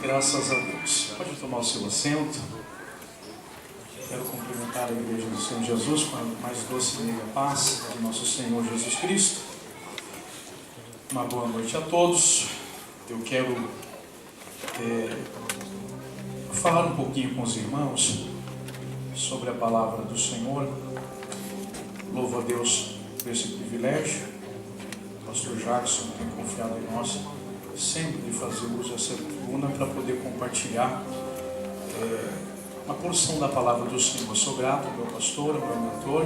Graças a Deus. Pode tomar o seu assento. Quero cumprimentar a Igreja do Senhor Jesus com a mais doce e meiga paz de nosso Senhor Jesus Cristo. Uma boa noite a todos. Eu quero falar um pouquinho com os irmãos sobre a palavra do Senhor. Louvo a Deus por esse privilégio. O pastor Jackson tem confiado em nós sempre de fazer uso dessa tribuna para poder compartilhar uma porção da palavra do Senhor. Sou grato ao meu pastor, ao meu mentor,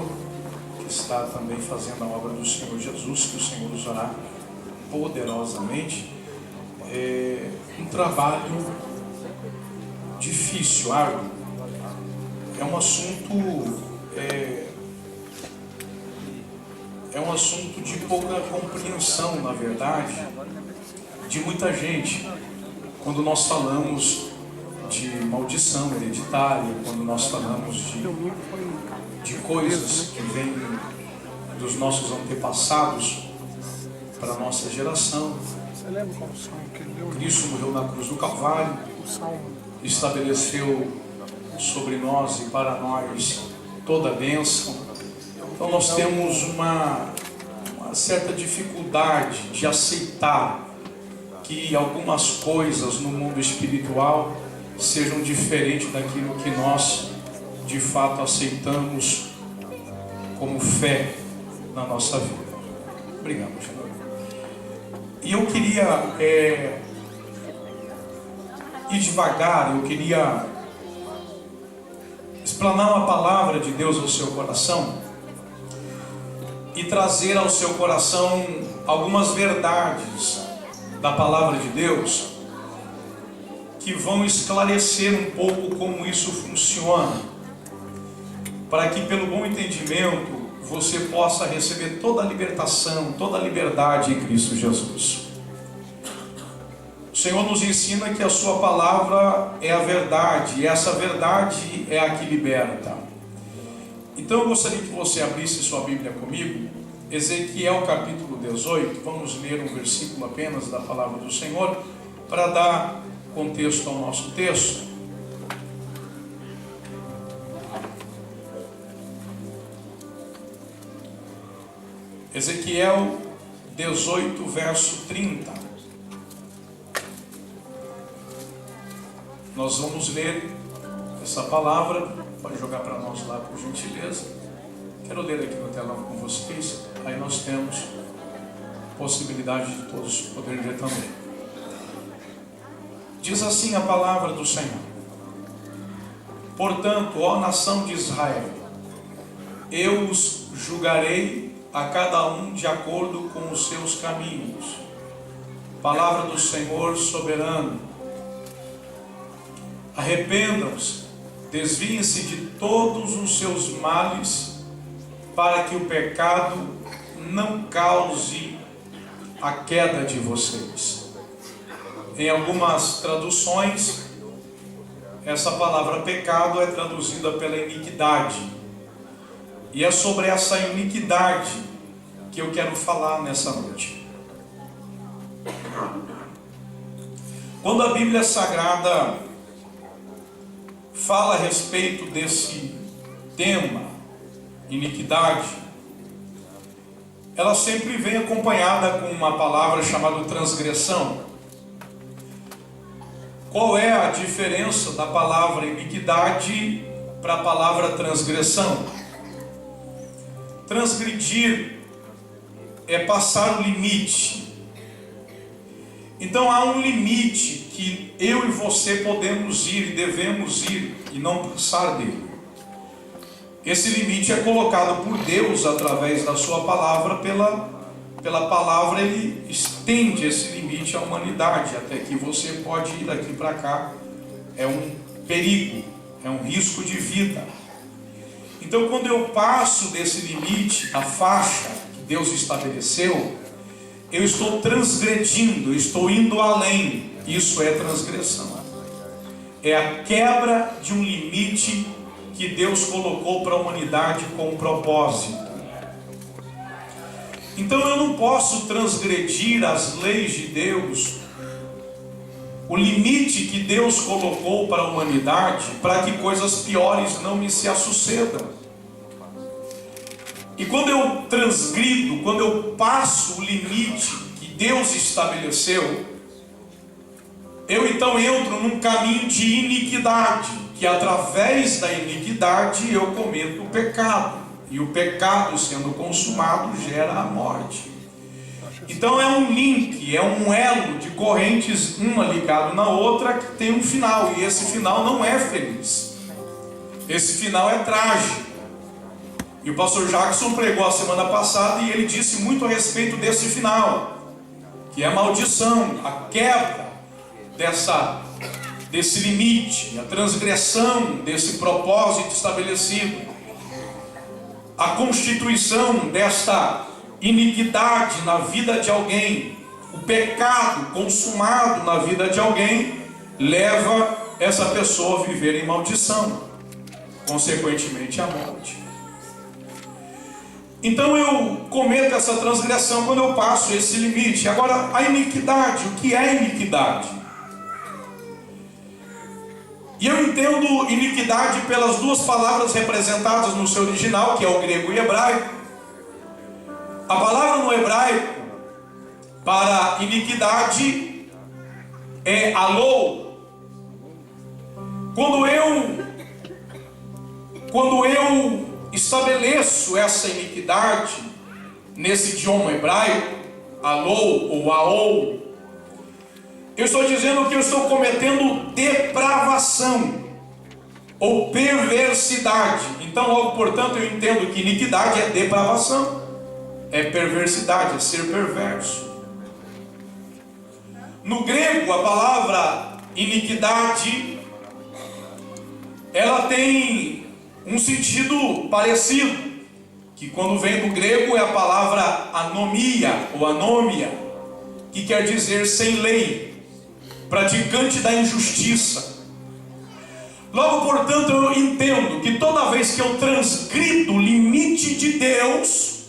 que está também fazendo a obra do Senhor Jesus, que o Senhor usará poderosamente. Um trabalho difícil, árduo. É um assunto de pouca compreensão, na verdade, de muita gente, quando nós falamos de maldição hereditária, quando nós falamos de coisas que vêm dos nossos antepassados para a nossa geração. Cristo morreu na cruz do Calvário, estabeleceu sobre nós e para nós toda a bênção. Então nós temos uma certa dificuldade de aceitar que algumas coisas no mundo espiritual sejam diferentes daquilo que nós de fato aceitamos como fé na nossa vida. Obrigado, Senhor. E eu queria ir devagar, eu queria explanar uma palavra de Deus ao seu coração e trazer ao seu coração algumas verdades da palavra de Deus que vão esclarecer um pouco como isso funciona, para que pelo bom entendimento você possa receber toda a libertação, toda a liberdade em Cristo Jesus. O Senhor nos ensina que a sua palavra é a verdade, e essa verdade é a que liberta. Então eu gostaria que você abrisse sua Bíblia comigo, Ezequiel capítulo 18, vamos ler um versículo apenas da palavra do Senhor, para dar contexto ao nosso texto. Ezequiel 18, verso 30. Nós vamos ler essa palavra. Pode jogar para nós lá, por gentileza. Quero ler aqui no telão com vocês. Aí nós temos possibilidade de todos poderem ler também. Diz assim a palavra do Senhor: Portanto, ó nação de Israel, eu os julgarei a cada um de acordo com os seus caminhos. Palavra do Senhor soberano. Arrependam-se, desviem-se de todos os seus males, para que o pecado não cause a queda de vocês. Em algumas traduções, essa palavra pecado é traduzida pela iniquidade. E é sobre essa iniquidade que eu quero falar nessa noite. Quando a Bíblia Sagrada fala a respeito desse tema, iniquidade, ela sempre vem acompanhada com uma palavra chamada transgressão. Qual é a diferença da palavra iniquidade para a palavra transgressão? Transgredir é passar o limite. Então há um limite que eu e você podemos ir e devemos ir e não passar dele. Esse limite é colocado por Deus através da sua palavra. Pela palavra ele estende esse limite à humanidade, até que você pode ir daqui para cá. É um perigo, é um risco de vida. Então quando eu passo desse limite, a faixa que Deus estabeleceu, eu estou transgredindo, eu estou indo além. Isso é transgressão. É a quebra de um limite que Deus colocou para a humanidade com um propósito. Então eu não posso transgredir as leis de Deus o limite que Deus colocou para a humanidade, para que coisas piores não me se sucedam. E quando eu transgrido, quando eu passo o limite que Deus estabeleceu, eu então entro num caminho de iniquidade, que através da iniquidade eu cometo o pecado, e o pecado sendo consumado gera a morte. Então é um link, é um elo de correntes, uma ligada na outra, que tem um final, e esse final não é feliz, esse final é trágico. E o pastor Jackson pregou a semana passada e ele disse muito a respeito desse final, que é a maldição, a quebra desse limite, a transgressão desse propósito estabelecido, a constituição desta iniquidade na vida de alguém, o pecado consumado na vida de alguém, leva essa pessoa a viver em maldição, consequentemente a morte. Então eu cometo essa transgressão quando eu passo esse limite. Agora, a iniquidade, o que é iniquidade? E eu entendo iniquidade pelas duas palavras representadas no seu original, que é o grego e hebraico. A palavra no hebraico para iniquidade é alou. Quando eu estabeleço essa iniquidade nesse idioma hebraico, alou ou aou, eu estou dizendo que eu estou cometendo depravação ou perversidade. Então, logo, portanto, eu entendo que iniquidade é depravação, é perversidade, é ser perverso. No grego, a palavra iniquidade, ela tem um sentido parecido, que quando vem do grego é a palavra anomia ou anômia, que quer dizer sem lei, praticante da injustiça. Logo, portanto, eu entendo que toda vez que eu transgrido o limite de Deus,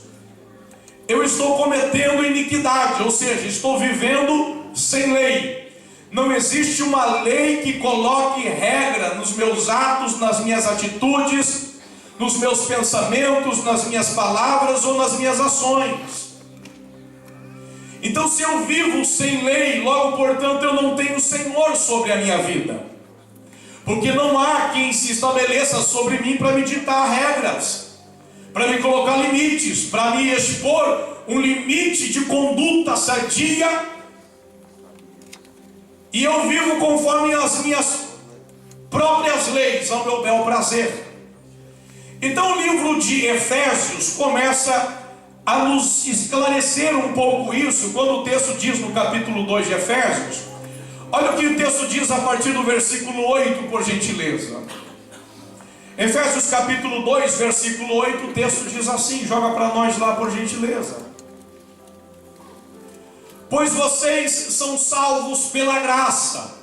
eu estou cometendo iniquidade, ou seja, estou vivendo sem lei. Não existe uma lei que coloque regra nos meus atos, nas minhas atitudes, nos meus pensamentos, nas minhas palavras ou nas minhas ações. Então, se eu vivo sem lei, logo, portanto, eu não tenho Senhor sobre a minha vida, porque não há quem se estabeleça sobre mim para me ditar regras, para me colocar limites, para me expor um limite de conduta sadia, e eu vivo conforme as minhas próprias leis, ao meu bel prazer. Então o livro de Efésios começa a nos esclarecer um pouco isso, quando o texto diz no capítulo 2 de Efésios. Olha o que o texto diz a partir do versículo 8, por gentileza. Efésios capítulo 2, versículo 8, o texto diz assim, joga para nós lá, por gentileza. Pois vocês são salvos pela graça,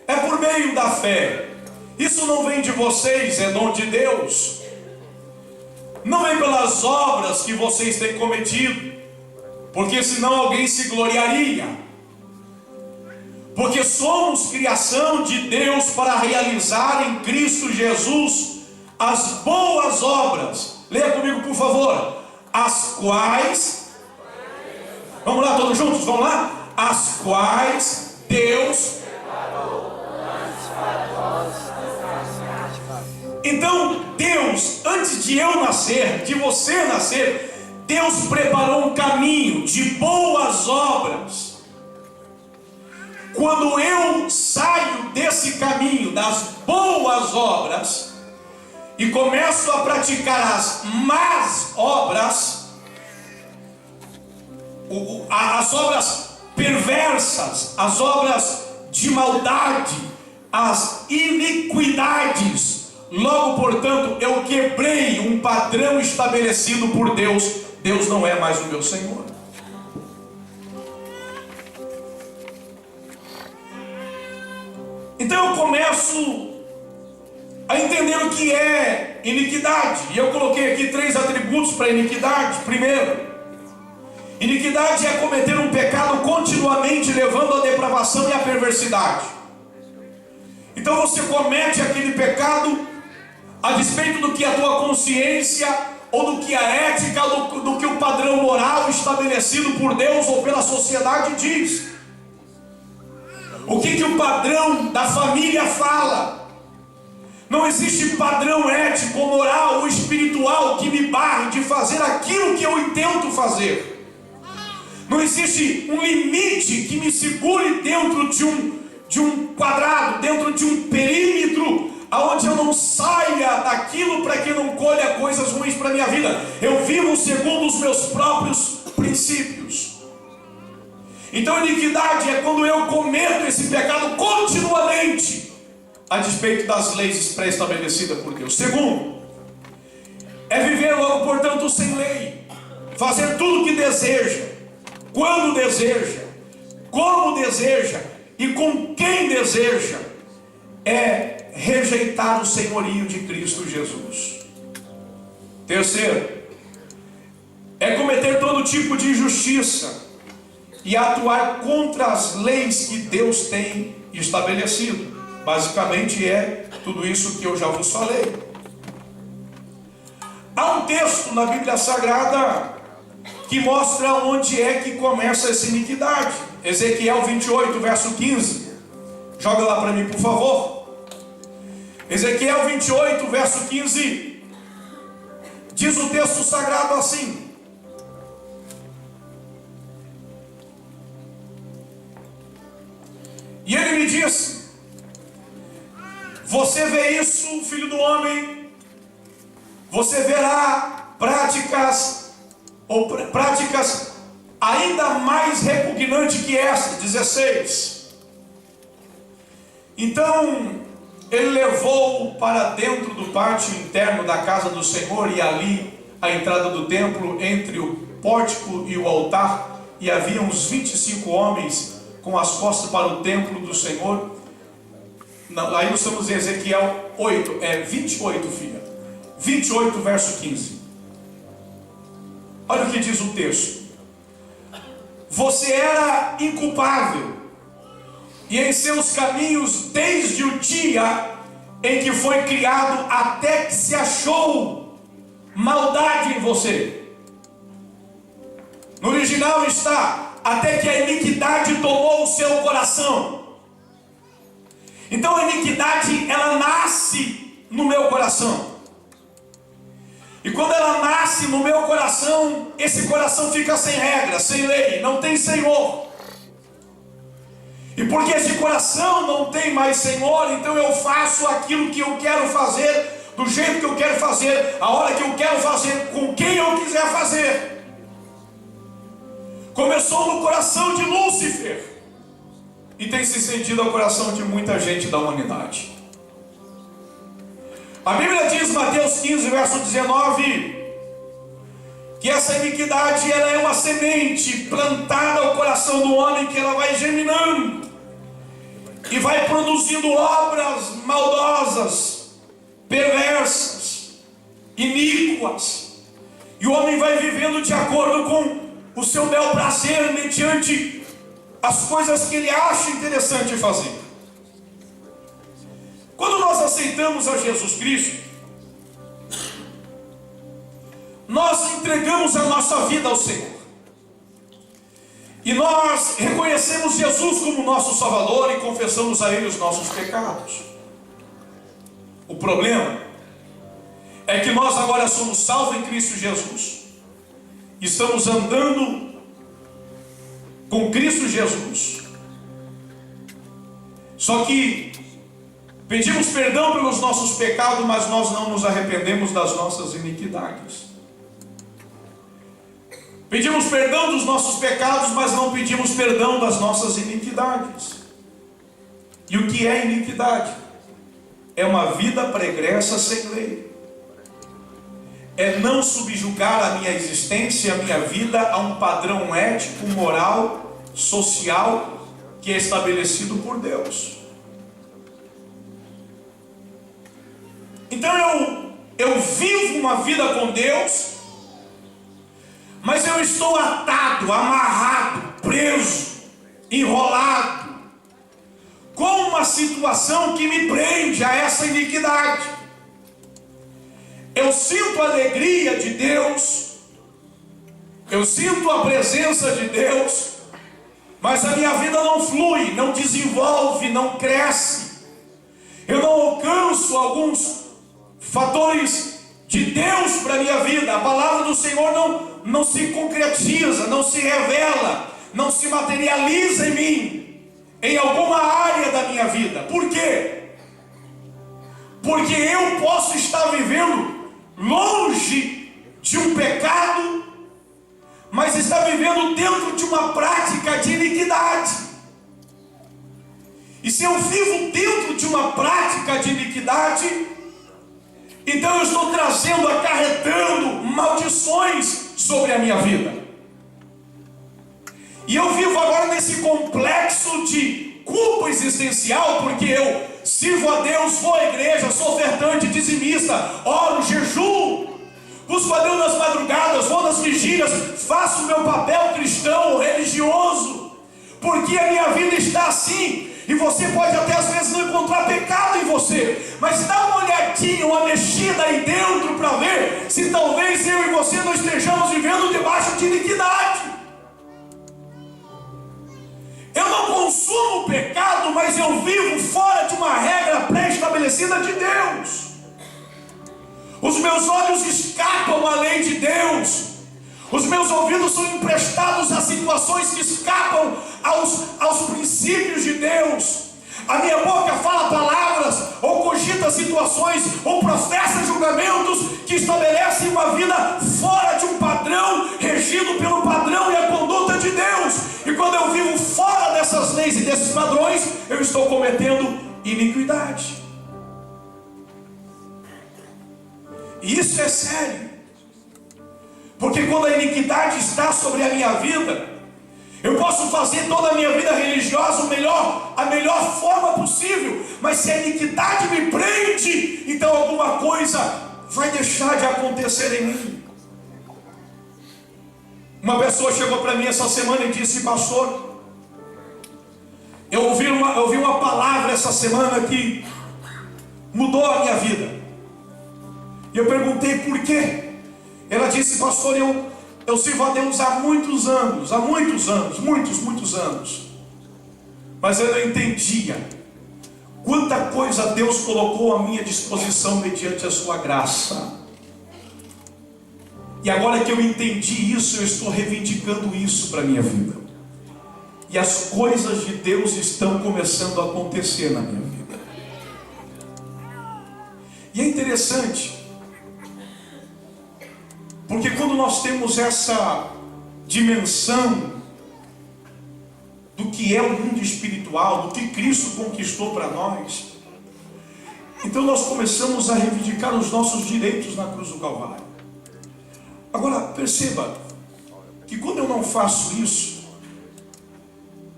é por meio da fé. Isso não vem de vocês, é dom de Deus. Não vem pelas obras que vocês têm cometido, porque senão alguém se gloriaria. Porque somos criação de Deus para realizar em Cristo Jesus as boas obras. Leia comigo, por favor. As quais... Vamos lá, todos juntos, vamos lá? As quais Deus... Então, Deus, antes de eu nascer, de você nascer, Deus preparou um caminho de boas obras. Quando eu saio desse caminho das boas obras e começo a praticar as más obras, as obras perversas, as obras de maldade, as iniquidades, logo, portanto, eu quebrei um padrão estabelecido por Deus. Deus não é mais o meu Senhor. Então eu começo a entender o que é iniquidade. E eu coloquei aqui 3 atributos para iniquidade. Primeiro, iniquidade é cometer um pecado continuamente, levando à depravação e à perversidade. Então você comete aquele pecado a despeito do que a tua consciência, ou do que a ética, do que o padrão moral estabelecido por Deus ou pela sociedade diz. O que o padrão da família fala. Não existe padrão ético, moral ou espiritual que me barre de fazer aquilo que eu intento fazer. Não existe um limite que me segure dentro de um quadrado, dentro de um perímetro, aonde eu não saia daquilo para que eu não colha coisas ruins para a minha vida. Eu vivo segundo os meus próprios princípios. Então iniquidade é quando eu cometo esse pecado continuamente, a despeito das leis pré-estabelecidas por Deus. Segundo, é viver logo, portanto, sem lei. Fazer tudo o que deseja, quando deseja, como deseja e com quem deseja. É rejeitar o senhorio de Cristo Jesus. Terceiro, é cometer todo tipo de injustiça e atuar contra as leis que Deus tem estabelecido. Basicamente é tudo isso que eu já vos falei. Há um texto na Bíblia Sagrada que mostra onde é que começa essa iniquidade. Ezequiel 28, verso 15. Joga lá para mim, por favor. Ezequiel 28, verso 15. Diz o texto sagrado assim: e ele me disse: você vê isso, filho do homem? Você verá práticas ainda mais repugnantes que esta. 16. Então ele levou para dentro do pátio interno da casa do Senhor, e ali a entrada do templo, entre o pórtico e o altar, e havia uns 25 homens com as costas para o templo do Senhor. Não, aí nós estamos em Ezequiel 8, 28, filha. 28, verso 15. Olha o que diz o texto: você era inculpável, e em seus caminhos desde o dia em que foi criado até que se achou maldade em você. No original está: até que a iniquidade tomou o seu coração. Então a iniquidade, ela nasce no meu coração. E quando ela nasce no meu coração, esse coração fica sem regra, sem lei, não tem Senhor. E porque esse coração não tem mais Senhor, então eu faço aquilo que eu quero fazer, do jeito que eu quero fazer, a hora que eu quero fazer, com quem eu quiser fazer. Começou no coração de Lúcifer e tem se estendido ao coração de muita gente da humanidade. A Bíblia diz, Mateus 15, verso 19, que essa iniquidade, ela é uma semente plantada ao coração do homem, que ela vai germinando e vai produzindo obras maldosas, perversas, iníquas, e o homem vai vivendo de acordo com o seu bel prazer, mediante as coisas que ele acha interessante fazer. Quando nós aceitamos a Jesus Cristo, nós entregamos a nossa vida ao Senhor, e nós reconhecemos Jesus como nosso Salvador e confessamos a Ele os nossos pecados. O problema é que nós agora somos salvos em Cristo Jesus, estamos andando com Cristo Jesus, só que pedimos perdão pelos nossos pecados, mas nós não nos arrependemos das nossas iniquidades. Pedimos perdão dos nossos pecados, mas não pedimos perdão das nossas iniquidades. E o que é iniquidade? É uma vida pregressa sem lei. É não subjugar a minha existência, a minha vida a um padrão ético, moral, social, que é estabelecido por Deus. Então eu vivo uma vida com Deus, mas eu estou atado, amarrado, preso, enrolado, com uma situação que me prende a essa iniquidade. Eu sinto a alegria de Deus, eu sinto a presença de Deus, mas a minha vida não flui, não desenvolve, não cresce. Eu não alcanço alguns fatores de Deus para a minha vida. A palavra do Senhor não se concretiza, não se revela, não se materializa em mim, em alguma área da minha vida. Por quê? Porque eu posso estar vivendo longe de um pecado, mas estar vivendo dentro de uma prática de iniquidade. E se eu vivo dentro de uma prática de iniquidade, então eu estou trazendo, acarretando maldições sobre a minha vida. E eu vivo agora nesse complexo de culpa existencial, porque eu sirvo a Deus, vou à igreja, sou ofertante, dizimista, oro, jejuo, busco a Deus nas madrugadas, vou nas vigílias, faço o meu papel cristão, religioso, porque a minha vida está assim. E você pode até às vezes não encontrar pecado em você, mas dá uma olhadinha, uma mexida aí dentro para ver se talvez eu e você não estejamos vivendo debaixo de iniquidade. Eu não consumo pecado, mas eu vivo fora de uma regra pré-estabelecida de Deus. Os meus olhos escapam à lei de Deus. Os meus ouvidos são emprestados a situações que escapam aos princípios de Deus. A minha boca fala palavras, ou cogita situações, ou professa julgamentos que estabelecem uma vida fora de um padrão, regido pelo padrão e a conduta de Deus. E quando eu vivo fora dessas leis e desses padrões, eu estou cometendo iniquidade. E isso é sério. Porque quando a iniquidade está sobre a minha vida, eu posso fazer toda a minha vida religiosa a melhor forma possível, mas se a iniquidade me prende, então alguma coisa vai deixar de acontecer em mim. Uma pessoa chegou para mim essa semana e disse: pastor, eu ouvi uma palavra essa semana que mudou a minha vida. E eu perguntei por quê. Ela disse: pastor, eu sirvo a Deus há muitos anos, muitos anos, mas eu não entendia quanta coisa Deus colocou à minha disposição mediante a sua graça. E agora que eu entendi isso, eu estou reivindicando isso para a minha vida. E as coisas de Deus estão começando a acontecer na minha vida. E é interessante, porque quando nós temos essa dimensão do que é o mundo espiritual, do que Cristo conquistou para nós, então nós começamos a reivindicar os nossos direitos na cruz do Calvário. Agora perceba que quando eu não faço isso,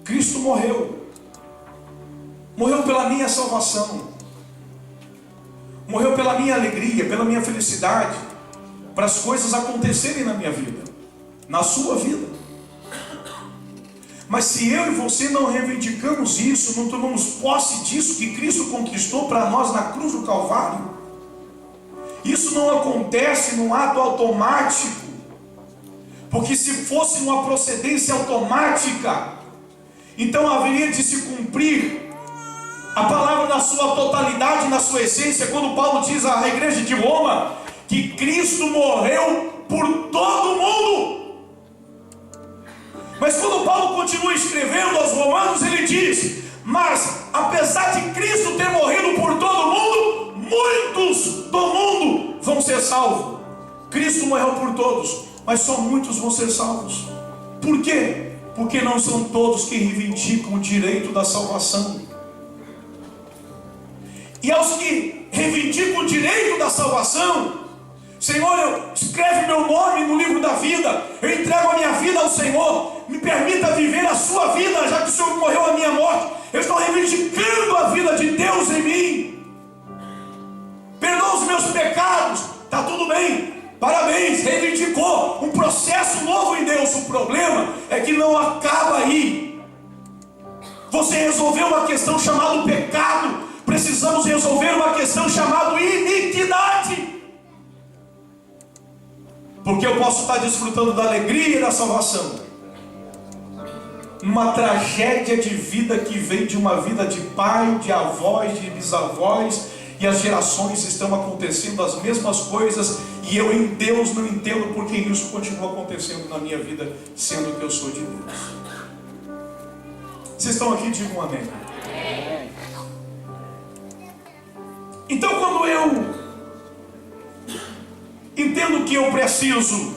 Cristo morreu pela minha salvação, morreu pela minha alegria, pela minha felicidade, para as coisas acontecerem na minha vida, na sua vida. Mas se eu e você não reivindicamos isso, não tomamos posse disso que Cristo conquistou para nós na cruz do Calvário, isso não acontece num ato automático, porque se fosse uma procedência automática, então haveria de se cumprir a palavra na sua totalidade, na sua essência, quando Paulo diz à igreja de Roma que Cristo morreu por todo mundo. Mas quando Paulo continua escrevendo aos Romanos, ele diz: mas apesar de Cristo ter morrido por todo mundo, muitos do mundo vão ser salvos. Cristo morreu por todos, mas só muitos vão ser salvos. Por quê? Porque não são todos que reivindicam o direito da salvação. E aos que reivindicam o direito da salvação, Senhor, escreve meu nome no livro da vida, eu entrego a minha vida ao Senhor, me permita viver a sua vida, já que o Senhor morreu a minha morte. Eu estou reivindicando a vida de Deus em mim. Perdoa os meus pecados, está tudo bem, parabéns, reivindicou um processo novo em Deus. O problema é que não acaba aí. vamos resolver uma questão chamada pecado, precisamos resolver uma questão chamada iniquidade. Porque eu posso estar desfrutando da alegria e da salvação, uma tragédia de vida que vem de uma vida de pai, de avós, de bisavós, e as gerações estão acontecendo as mesmas coisas, e eu em Deus não entendo porque isso continua acontecendo na minha vida, sendo que eu sou de Deus. Vocês estão aqui? Digam amém. Então, quando eu entendo que eu preciso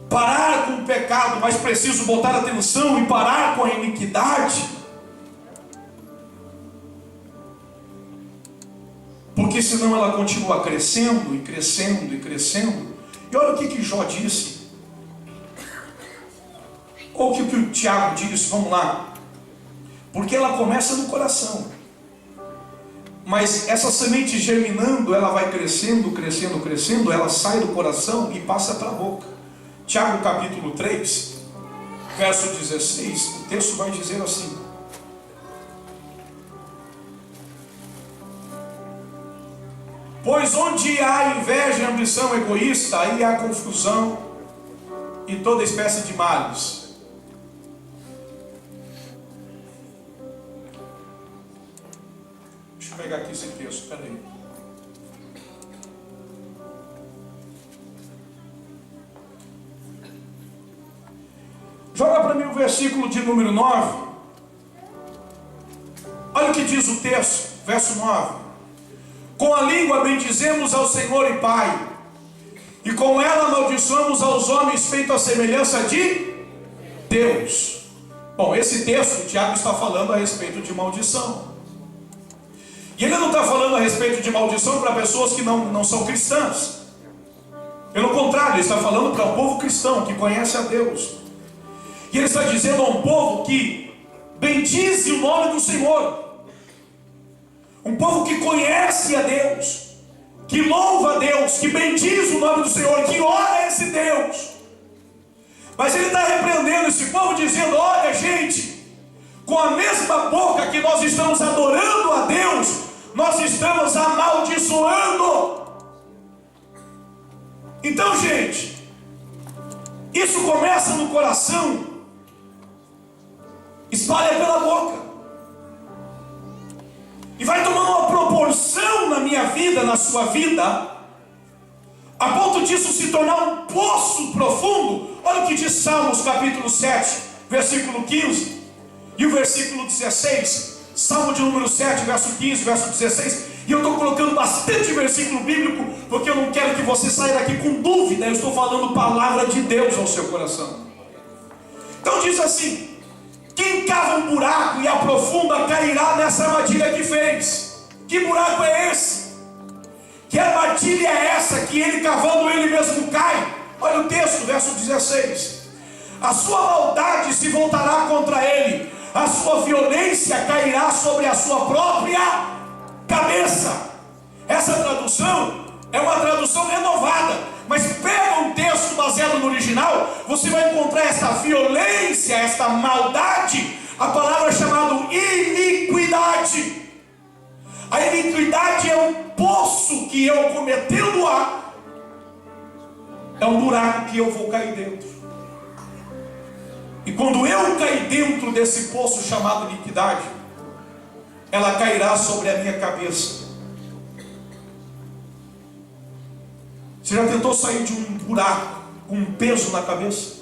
parar com o pecado, mas preciso botar atenção e parar com a iniquidade, porque senão ela continua crescendo e crescendo e crescendo. E olha o que Jó disse, ou o que o Tiago disse, vamos lá, porque ela começa no coração, mas essa semente germinando, ela vai crescendo, crescendo, crescendo, ela sai do coração e passa para a boca. Tiago capítulo 3, verso 16, o texto vai dizer assim: pois onde há inveja e ambição egoísta, aí há confusão e toda espécie de males. Deixa eu pegar aqui esse texto, espera aí. Joga para mim o versículo de número 9. Olha o que diz o texto, verso 9. Com a língua bendizemos ao Senhor e Pai, e com ela amaldiçoamos aos homens feito à semelhança de Deus. Bom, esse texto, o Tiago está falando a respeito de maldição. E ele não está falando a respeito de maldição para pessoas que não são cristãs. Pelo contrário, ele está falando para o povo cristão que conhece a Deus. E ele está dizendo a um povo que bendize o nome do Senhor. Um povo que conhece a Deus, que louva a Deus, que bendiz o nome do Senhor, que ora a esse Deus. Mas ele está repreendendo esse povo dizendo: olha gente, com a mesma boca que nós estamos adorando a Deus, nós estamos amaldiçoando. Então gente, isso começa no coração, espalha pela boca, e vai tomando uma proporção na minha vida, na sua vida, a ponto disso se tornar um poço profundo. Olha o que diz Salmos capítulo 7, versículo 15 e o versículo 16. Salmo de número 7, verso 15, verso 16. E eu estou colocando bastante versículo bíblico, porque eu não quero que você saia daqui com dúvida. Eu estou falando palavra de Deus ao seu coração. Então diz assim: quem cava um buraco e aprofunda cairá nessa armadilha que fez. Que buraco é esse? Que armadilha é essa que ele cavando ele mesmo cai? Olha o texto, verso 16. A sua maldade se voltará contra ele, a sua violência cairá sobre a sua própria cabeça. Essa tradução é uma tradução renovada, mas pega um texto baseado no original, você vai encontrar esta violência, esta maldade, a palavra chamada iniquidade. A iniquidade é um poço que eu cometendo é um buraco que eu vou cair dentro. E quando eu cair dentro desse poço chamado iniquidade, ela cairá sobre a minha cabeça. Você já tentou sair de um buraco com um peso na cabeça?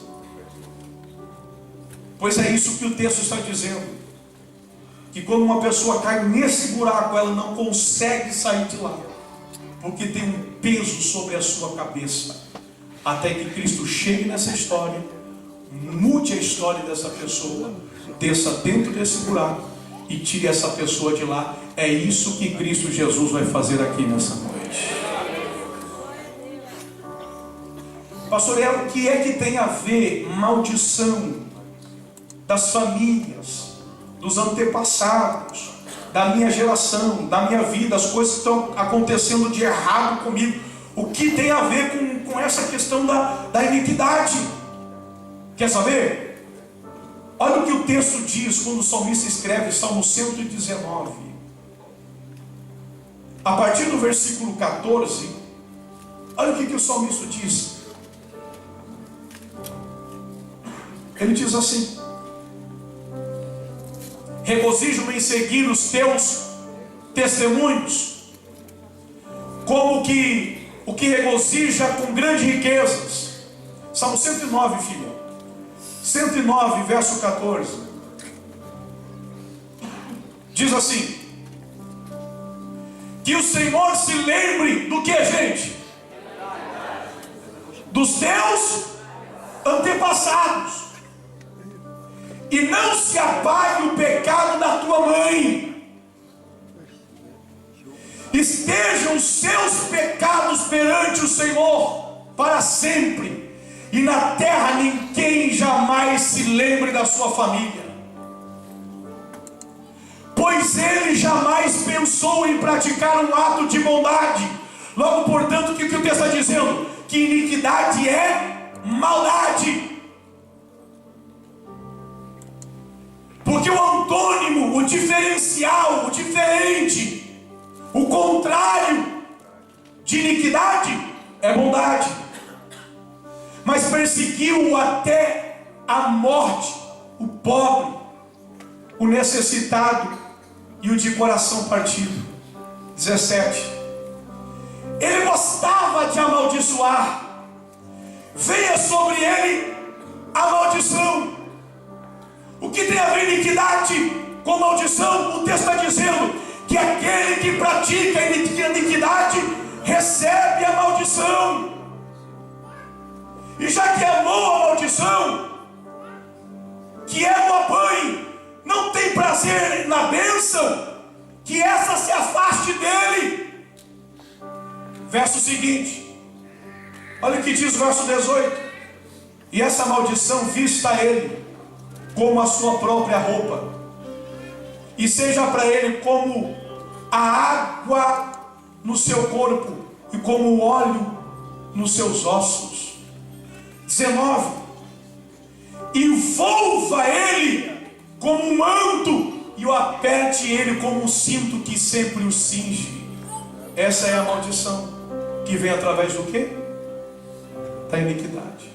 Pois é isso que o texto está dizendo, que quando uma pessoa cai nesse buraco, ela não consegue sair de lá, porque tem um peso sobre a sua cabeça, até que Cristo chegue nessa história, mude a história dessa pessoa, desça dentro desse buraco e tire essa pessoa de lá. É isso que Cristo Jesus vai fazer aqui nessa noite. Pastor, o que é que tem a ver maldição das famílias, dos antepassados, da minha geração, da minha vida, as coisas que estão acontecendo de errado comigo? O que tem a ver com essa questão da iniquidade? Quer saber? Olha o que o texto diz quando o salmista escreve, Salmo 119. A partir do versículo 14, olha o que o salmista diz. Ele diz assim: regozijo-me em seguir os teus testemunhos, como que o que regozija com grandes riquezas. Salmo 109, filho. 109, verso 14. Diz assim: que o Senhor se lembre do que, gente? Dos teus antepassados, e não se apague o pecado da tua mãe. Estejam os seus pecados perante o Senhor para sempre, e na terra ninguém jamais se lembre da sua família. Pois ele jamais pensou em praticar um ato de bondade. Logo, portanto, o que o texto está dizendo? Que iniquidade é maldade. Porque o antônimo, o diferencial, o diferente, o contrário de iniquidade é bondade. Mas perseguiu até a morte o pobre, o necessitado e o de coração partido. 17. Ele gostava de amaldiçoar. Venha sobre ele a maldição. O que tem a ver iniquidade com maldição? O texto está dizendo que aquele que pratica a iniquidade recebe a maldição. E já que amou a maldição, que é uma mãe, não tem prazer na bênção, que essa se afaste dele. Verso seguinte, olha o que diz o verso 18: e essa maldição vista a ele como a sua própria roupa, e seja para ele como a água no seu corpo e como o óleo nos seus ossos. 19. Envolva ele como um manto e o aperte ele como um cinto que sempre o cinge. Essa é a maldição que vem através do quê? Da iniquidade.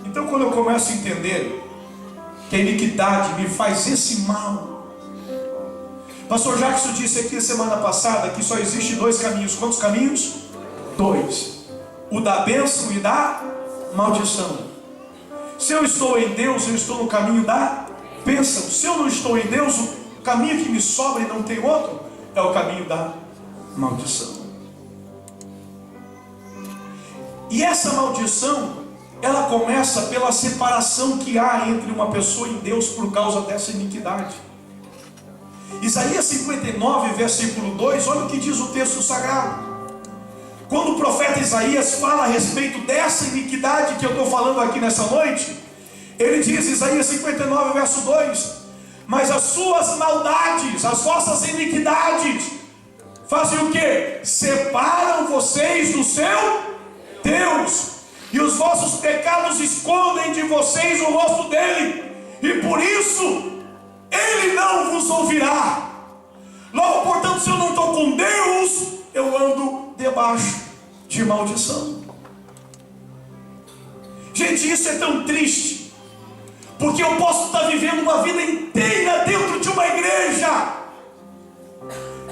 Então, quando eu começo a entender que a iniquidade me faz esse mal. Pastor Jackson disse aqui semana passada que só existe dois caminhos. Quantos caminhos? Dois: o da bênção e da maldição. Se eu estou em Deus, eu estou no caminho da bênção. Se eu não estou em Deus, o caminho que me sobra e não tem outro é o caminho da maldição. E essa maldição, ela começa pela separação que há entre uma pessoa e Deus por causa dessa iniquidade. Isaías 59, versículo 2, olha o que diz o texto sagrado. Quando o profeta Isaías fala a respeito dessa iniquidade que eu estou falando aqui nessa noite, ele diz, Isaías 59, verso 2: mas as suas maldades, as vossas iniquidades, fazem o que? Separam vocês do seu Deus, e os vossos pecados escondem de vocês o rosto dele, e por isso ele não vos ouvirá. Logo, portanto, se eu não estou com Deus, eu ando debaixo de maldição. Gente, isso é tão triste, porque eu posso estar vivendo uma vida inteira dentro de uma igreja,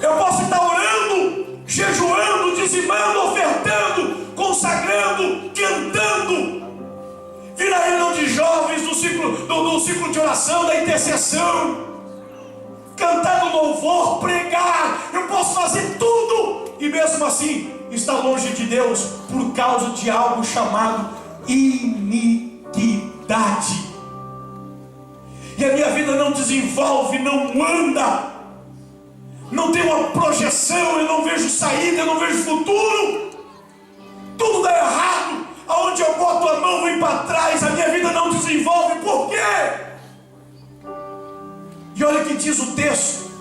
eu posso estar orando, jejuando, dizimando, ofertando, consagrando, cantando, vir a reunião de jovens do ciclo de oração, da intercessão, cantar no louvor, pregar, eu posso fazer tudo, e mesmo assim estar longe de Deus por causa de algo chamado iniquidade. E a minha vida não desenvolve, não anda, não tem uma projeção, eu não vejo saída, eu não vejo futuro, tudo dá errado. Aonde eu boto a mão, vem para trás, a minha vida não desenvolve. Por quê? E olha o que diz o texto,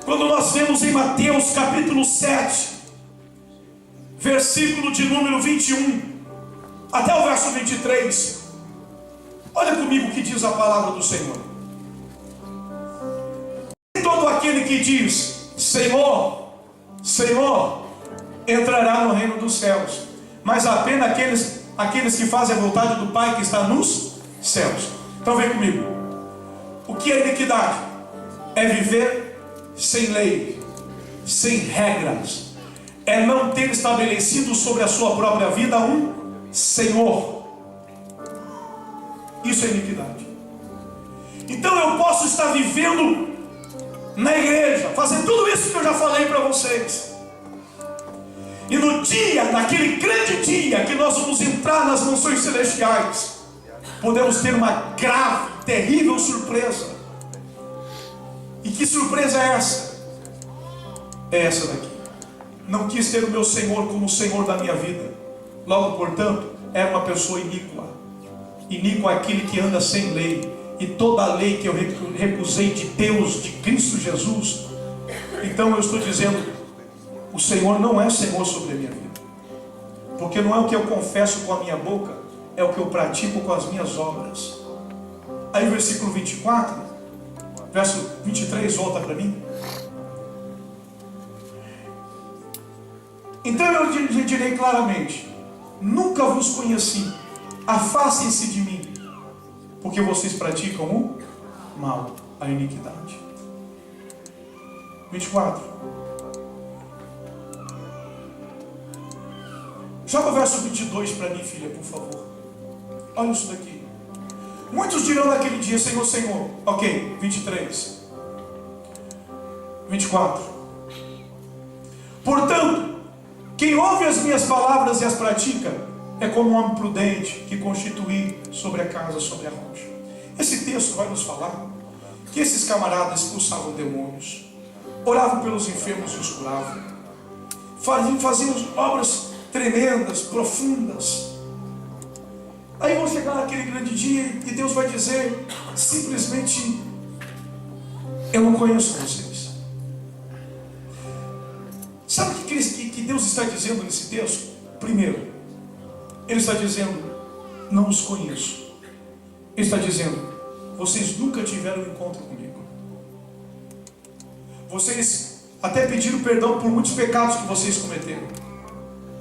quando nós vemos em Mateus capítulo 7, versículo de número 21. até o verso 23. Olha comigo o que diz a palavra do Senhor. Todo aquele que diz Senhor, Senhor, entrará no reino dos céus, mas apenas aqueles que fazem a vontade do Pai que está nos céus. Então vem comigo. O que é iniquidade? É viver sem lei, sem regras, é não ter estabelecido sobre a sua própria vida um Senhor. Isso é iniquidade. Então eu posso estar vivendo na igreja, fazendo tudo isso que eu já falei para vocês, e no dia, naquele grande dia que nós vamos entrar nas mansões celestiais, podemos ter uma grave, terrível surpresa. E que surpresa é essa? É essa daqui. Não quis ter o meu Senhor como o Senhor da minha vida. Logo, portanto, era uma pessoa iníqua. Iníqua é aquele que anda sem lei. E toda a lei que eu recusei de Deus, de Cristo Jesus, então eu estou dizendo, o Senhor não é Senhor sobre a minha vida. Porque não é o que eu confesso com a minha boca, é o que eu pratico com as minhas obras. Aí o versículo 24, verso 23, volta para mim. Então eu direi claramente: nunca vos conheci, afastem-se de mim, porque vocês praticam o mal, a iniquidade. 24. Joga o verso 22 para mim, filha, por favor. Olha isso daqui. Muitos dirão naquele dia: Senhor, Senhor. Ok, 23. 24. Portanto, quem ouve as minhas palavras e as pratica é como um homem prudente que constitui sobre a casa, sobre a rocha. Esse texto vai nos falar que esses camaradas expulsavam demônios, oravam pelos enfermos e os curavam, faziam obras tremendas, profundas. Aí vão chegar naquele grande dia e Deus vai dizer simplesmente: eu não conheço vocês. Sabe o que Deus está dizendo nesse texto? Primeiro, Ele está dizendo: não os conheço. Ele está dizendo: vocês nunca tiveram um encontro comigo. Vocês até pediram perdão por muitos pecados que vocês cometeram,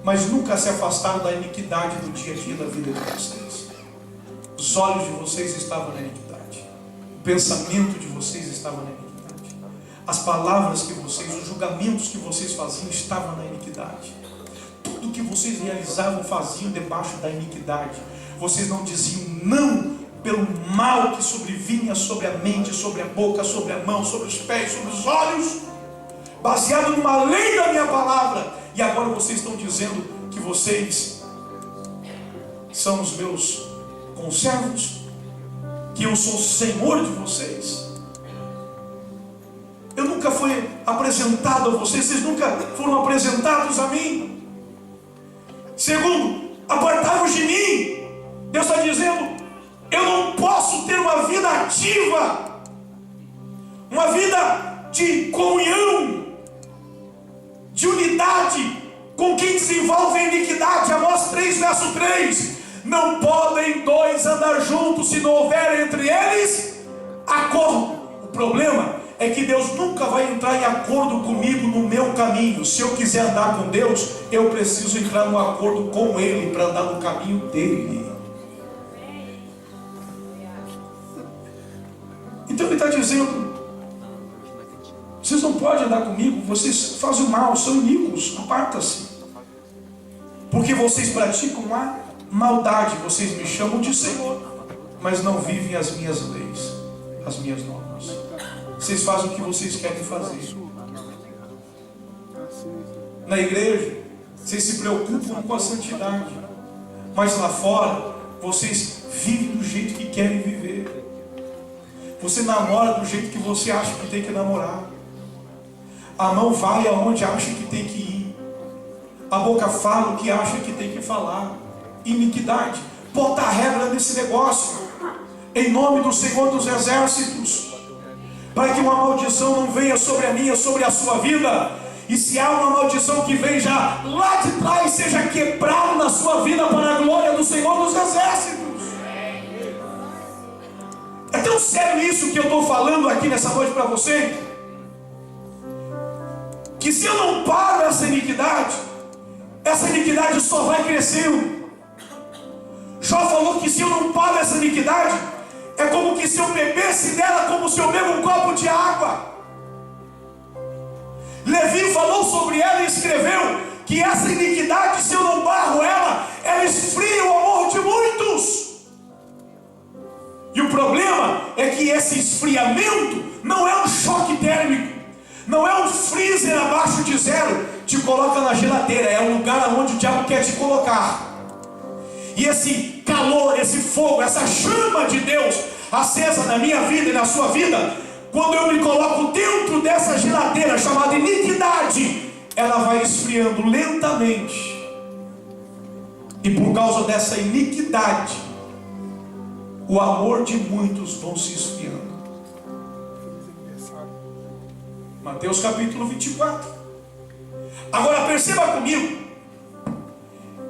mas nunca se afastaram da iniquidade do dia a dia da vida de vocês. Os olhos de vocês estavam na iniquidade, o pensamento de vocês estava na iniquidade, as palavras que vocês, os julgamentos que vocês faziam estavam na iniquidade. Tudo que vocês realizavam, faziam debaixo da iniquidade. Vocês não diziam não pelo mal que sobrevinha sobre a mente, sobre a boca, sobre a mão, sobre os pés, sobre os olhos, baseado numa lei da minha palavra. E agora vocês estão dizendo que vocês são os meus conservos, que eu sou o Senhor de vocês. Eu nunca fui apresentado a vocês, vocês nunca foram apresentados a mim. Segundo, apartai-vos de mim. Deus está dizendo: eu não posso ter uma vida ativa, uma vida de comunhão, de unidade com quem desenvolve a iniquidade. Amós 3, verso 3. Não podem dois andar juntos se não houver entre eles acordo. O problema é que Deus nunca vai entrar em acordo comigo no meu caminho. Se eu quiser andar com Deus, eu preciso entrar num acordo com Ele para andar no caminho dEle. Então Ele está dizendo: vocês não podem andar comigo, vocês fazem o mal, são iníquos, aparta-se. Porque vocês praticam a maldade, vocês me chamam de Senhor, mas não vivem as minhas leis, as minhas normas. Vocês fazem o que vocês querem fazer. Na igreja, vocês se preocupam com a santidade, mas lá fora, vocês vivem do jeito que querem viver. Você namora do jeito que você acha que tem que namorar. A mão vai aonde acha que tem que ir. A boca fala o que acha que tem que falar. Iniquidade. Bota a regra nesse negócio, em nome do Senhor dos Exércitos, para que uma maldição não venha sobre a minha, sobre a sua vida. E se há uma maldição que vem já lá de trás, seja quebrada na sua vida para a glória do Senhor dos Exércitos. É tão sério isso que eu estou falando aqui nessa noite para você, que se eu não paro essa iniquidade só vai crescendo. Jó falou que se eu não paro essa iniquidade, é como que se eu bebesse dela, como se eu bebo um copo de água. Levi falou sobre ela e escreveu que essa iniquidade, se eu não barro ela esfria o amor de muitos. E o problema é que esse esfriamento não é um choque térmico, não é um freezer abaixo de zero, te coloca na geladeira, é um lugar onde o diabo quer te colocar. E esse calor, esse fogo, essa chama de Deus acesa na minha vida e na sua vida, quando eu me coloco dentro dessa geladeira chamada iniquidade, ela vai esfriando lentamente. E por causa dessa iniquidade, o amor de muitos vão se esfriando. Mateus capítulo 24. Agora perceba comigo,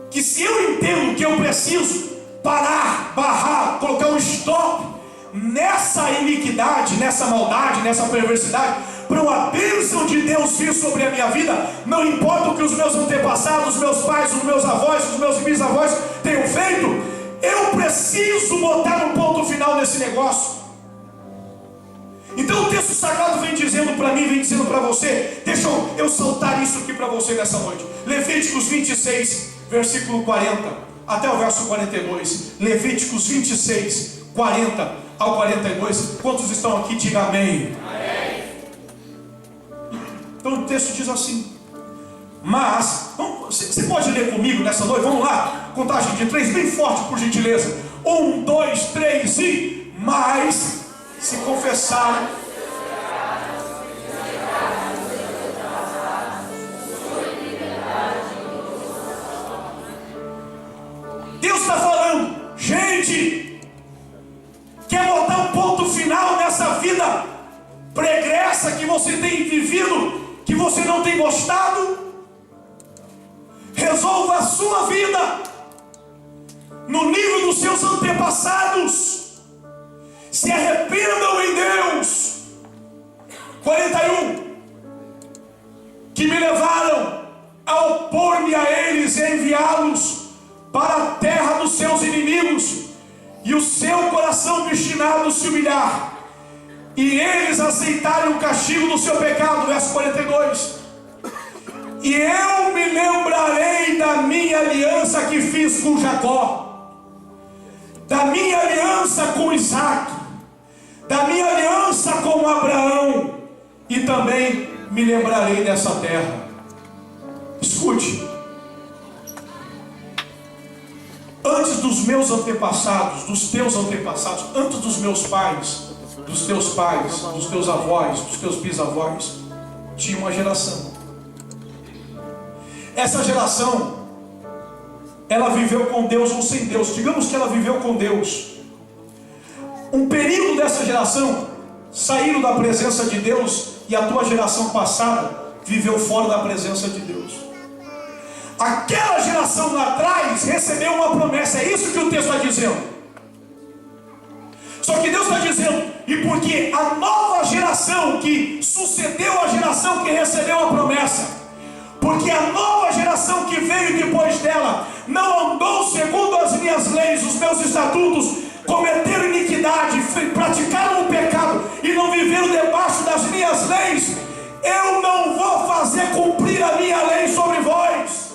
que se eu entendo que eu preciso parar, barrar, colocar um stop nessa iniquidade, nessa maldade, nessa perversidade, para uma bênção de Deus vir sobre a minha vida, não importa o que os meus antepassados, os meus pais, os meus avós, os meus bisavós tenham feito, eu preciso botar um ponto final nesse negócio. Então o texto sagrado vem dizendo para mim, vem dizendo para você, deixa eu soltar isso aqui para você nessa noite. Levíticos 26, versículo 40 até o verso 42. Levíticos 26, 40 ao 42. Quantos estão aqui? Diga amém. Amém. Então o texto diz assim: mas, você pode ler comigo nessa noite? Vamos lá, contagem de 3, bem forte por gentileza. 1, 2, 3 e mais. Se confessarem, Deus está falando, gente, quer botar um ponto final nessa vida pregressa que você tem vivido, que você não tem gostado? Resolva a sua vida no nível dos seus antepassados. Se arrependam em Deus. 41. Que me levaram a opor-me a eles e enviá-los para a terra dos seus inimigos, e o seu coração obstinado se humilhar, e eles aceitarem o castigo do seu pecado. Verso 42. E eu me lembrarei da minha aliança que fiz com Jacó, da minha aliança com Isaac, da minha aliança com Abraão, e também me lembrarei dessa terra. Escute, antes dos meus antepassados, dos teus antepassados, antes dos meus pais, dos teus pais, dos teus avós, dos teus bisavós, tinha uma geração. Essa geração, ela viveu com Deus ou sem Deus. Digamos que ela viveu com Deus. Um período dessa geração saíram da presença de Deus, e a tua geração passada viveu fora da presença de Deus. Aquela geração lá atrás recebeu uma promessa. É isso que o texto está dizendo. Só que Deus está dizendo, e porque a nova geração que sucedeu a geração que recebeu a promessa, porque a nova geração que veio depois dela não andou segundo as minhas leis, os meus estatutos, cometeram iniquidade, praticaram o pecado e não viveram debaixo das minhas leis, eu não vou fazer cumprir a minha lei sobre vós.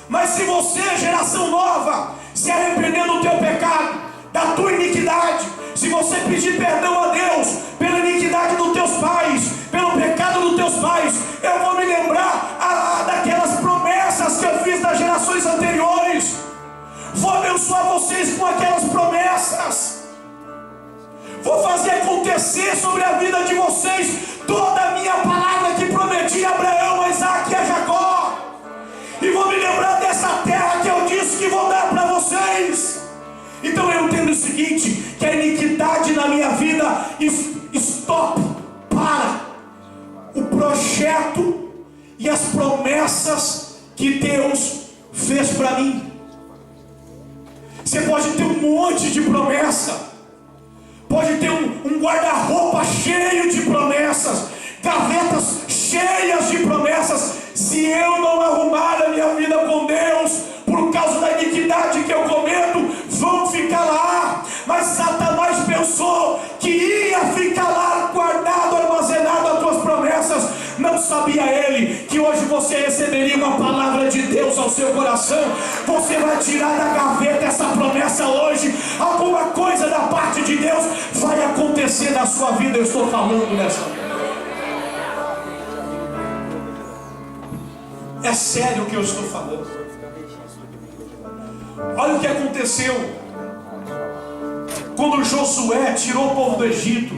Mas se você, geração nova, se arrepender do teu pecado, da tua iniquidade, se você pedir perdão a Deus pela iniquidade dos teus pais, pelo pecado dos teus pais, eu vou me lembrar daquelas promessas que eu fiz nas gerações anteriores. Vou abençoar vocês com aquelas promessas. Vou fazer acontecer sobre a vida de vocês toda a minha palavra que prometi a Abraão, a Isaac e a Jacó. E vou me lembrar dessa terra que eu disse que vou dar para vocês. Então eu entendo o seguinte, que a iniquidade na minha vida, stop, para o projeto e as promessas que Deus fez para mim. Você pode ter um monte de promessa, pode ter um guarda-roupa cheio de promessas, gavetas cheias de promessas. Se eu não arrumar a minha vida com Deus, por causa da iniquidade que eu cometo, vão ficar lá. Mas Satanás pensou que ia ficar lá guardado, armazenado as tuas promessas. Não sabia ele que hoje você receberia uma palavra de Deus ao seu coração. Você vai tirar da gaveta essa promessa hoje. Alguma coisa da parte de Deus vai acontecer na sua vida. Eu estou falando nessa. É sério o que eu estou falando. Olha o que aconteceu quando Josué tirou o povo do Egito,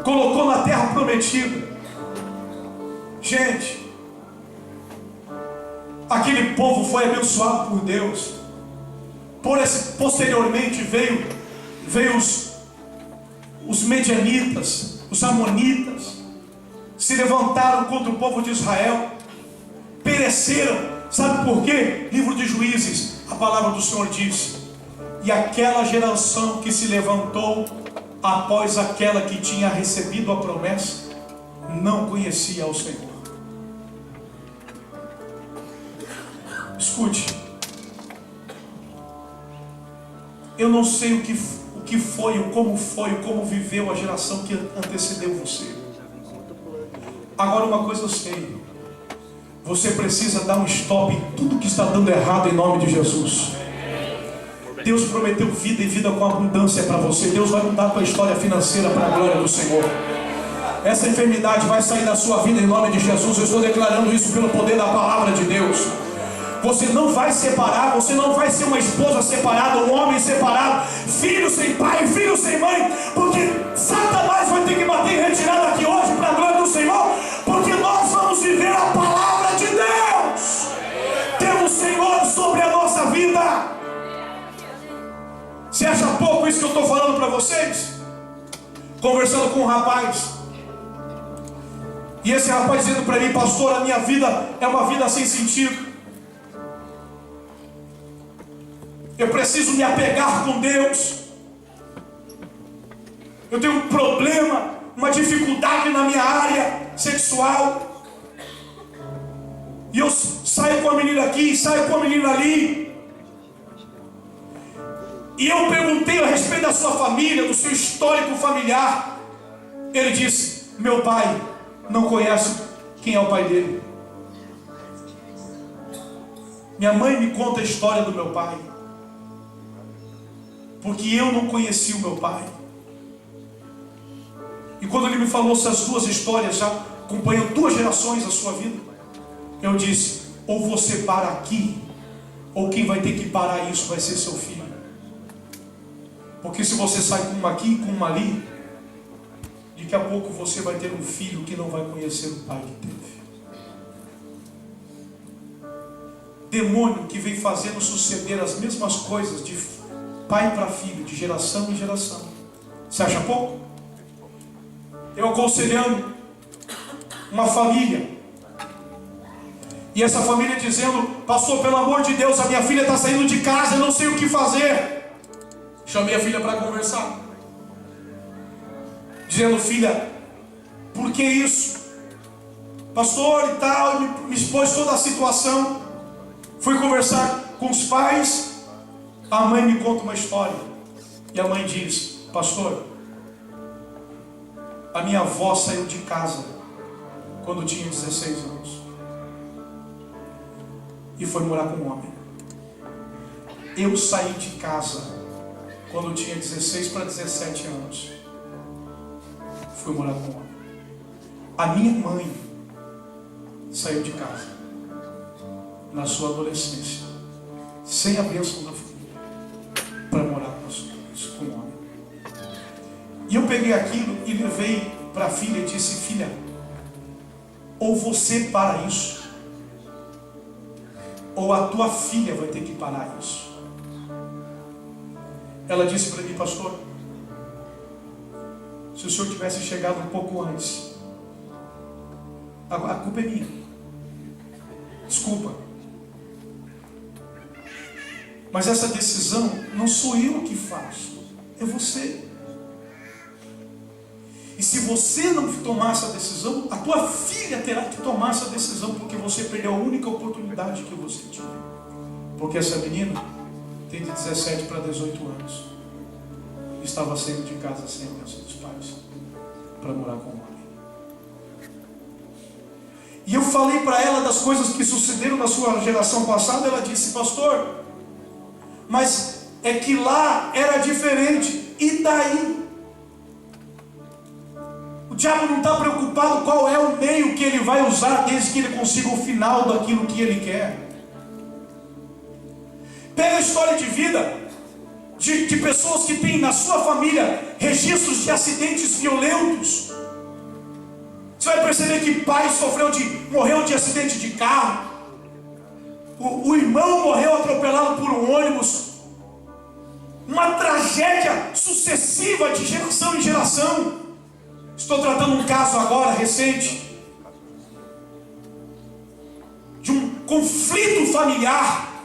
colocou na terra prometida. Gente, aquele povo foi abençoado por Deus. Posteriormente veio os medianitas, os amonitas, se levantaram contra o povo de Israel, pereceram. Sabe por quê? Livro de Juízes, a palavra do Senhor diz: e aquela geração que se levantou após aquela que tinha recebido a promessa, não conhecia ao Senhor. Escute, eu não sei o que foi, como viveu a geração que antecedeu você. Agora uma coisa eu sei: você precisa dar um stop em tudo que está dando errado em nome de Jesus. Deus prometeu vida e vida com abundância para você. Deus vai mudar a tua história financeira para a glória do Senhor. Essa enfermidade vai sair da sua vida em nome de Jesus. Eu estou declarando isso pelo poder da palavra de Deus. Você não vai separar, você não vai ser uma esposa separada, um homem separado, filho sem pai, filho sem mãe, porque Satanás vai ter que bater em retirada aqui hoje para a glória do Senhor, porque nós vamos viver a palavra de Deus. Temos Senhor sobre a nossa vida. Você acha pouco isso que eu estou falando para vocês? Conversando com um rapaz, e esse rapaz dizendo para mim: pastor, a minha vida é uma vida sem sentido. Eu preciso me apegar com Deus. Eu tenho um problema, uma dificuldade na minha área sexual. E eu saio com a menina aqui, saio com a menina ali. E eu perguntei a respeito da sua família, do seu histórico familiar. Ele disse: meu pai não conhece quem é o pai dele. Minha mãe me conta a história do meu pai, porque eu não conheci o meu pai. E quando ele me falou essas duas histórias, já acompanhando 2 gerações da sua vida, eu disse: ou você para aqui, ou quem vai ter que parar isso vai ser seu filho. Porque se você sai com uma aqui e com uma ali, daqui a pouco você vai ter um filho que não vai conhecer o pai que teve. Demônio que vem fazendo suceder as mesmas coisas de pai para filho, de geração em geração. Você acha pouco? Eu aconselhando uma família, e essa família dizendo: pastor, pelo amor de Deus, a minha filha está saindo de casa, eu não sei o que fazer. Chamei a filha para conversar, dizendo: filha, por que isso? Pastor, e tal, me expôs toda a situação. Fui conversar com os pais. A mãe me conta uma história, e a mãe diz: pastor, a minha avó saiu de casa quando tinha 16 anos e foi morar com um homem. Eu saí de casa quando tinha 16 para 17 anos, fui morar com um homem. A minha mãe saiu de casa na sua adolescência, sem a bênção da família, para morar com um homem. E eu peguei aquilo e levei para a filha e disse: filha, ou você para isso, ou a tua filha vai ter que parar isso. Ela disse para mim: pastor, se o senhor tivesse chegado um pouco antes, a culpa é minha, desculpa, Mas essa decisão não sou eu que faço, é você. E se você não tomar essa decisão, a tua filha terá que tomar essa decisão, porque você perdeu a única oportunidade que você tinha. Porque essa menina tem de 17 para 18 anos. Estava saindo de casa sem a bênção dos pais para morar com o homem. E eu falei para ela das coisas que sucederam na sua geração passada. Ela disse: pastor, mas é que lá era diferente. E daí? O diabo não está preocupado qual é o meio que ele vai usar, desde que ele consiga o final daquilo que ele quer. Pega a história de vida de pessoas que têm na sua família registros de acidentes violentos. Você vai perceber que pai morreu de acidente de carro, o irmão morreu atropelado por um ônibus. Uma tragédia sucessiva de geração em geração. Estou tratando um caso agora recente de um conflito familiar,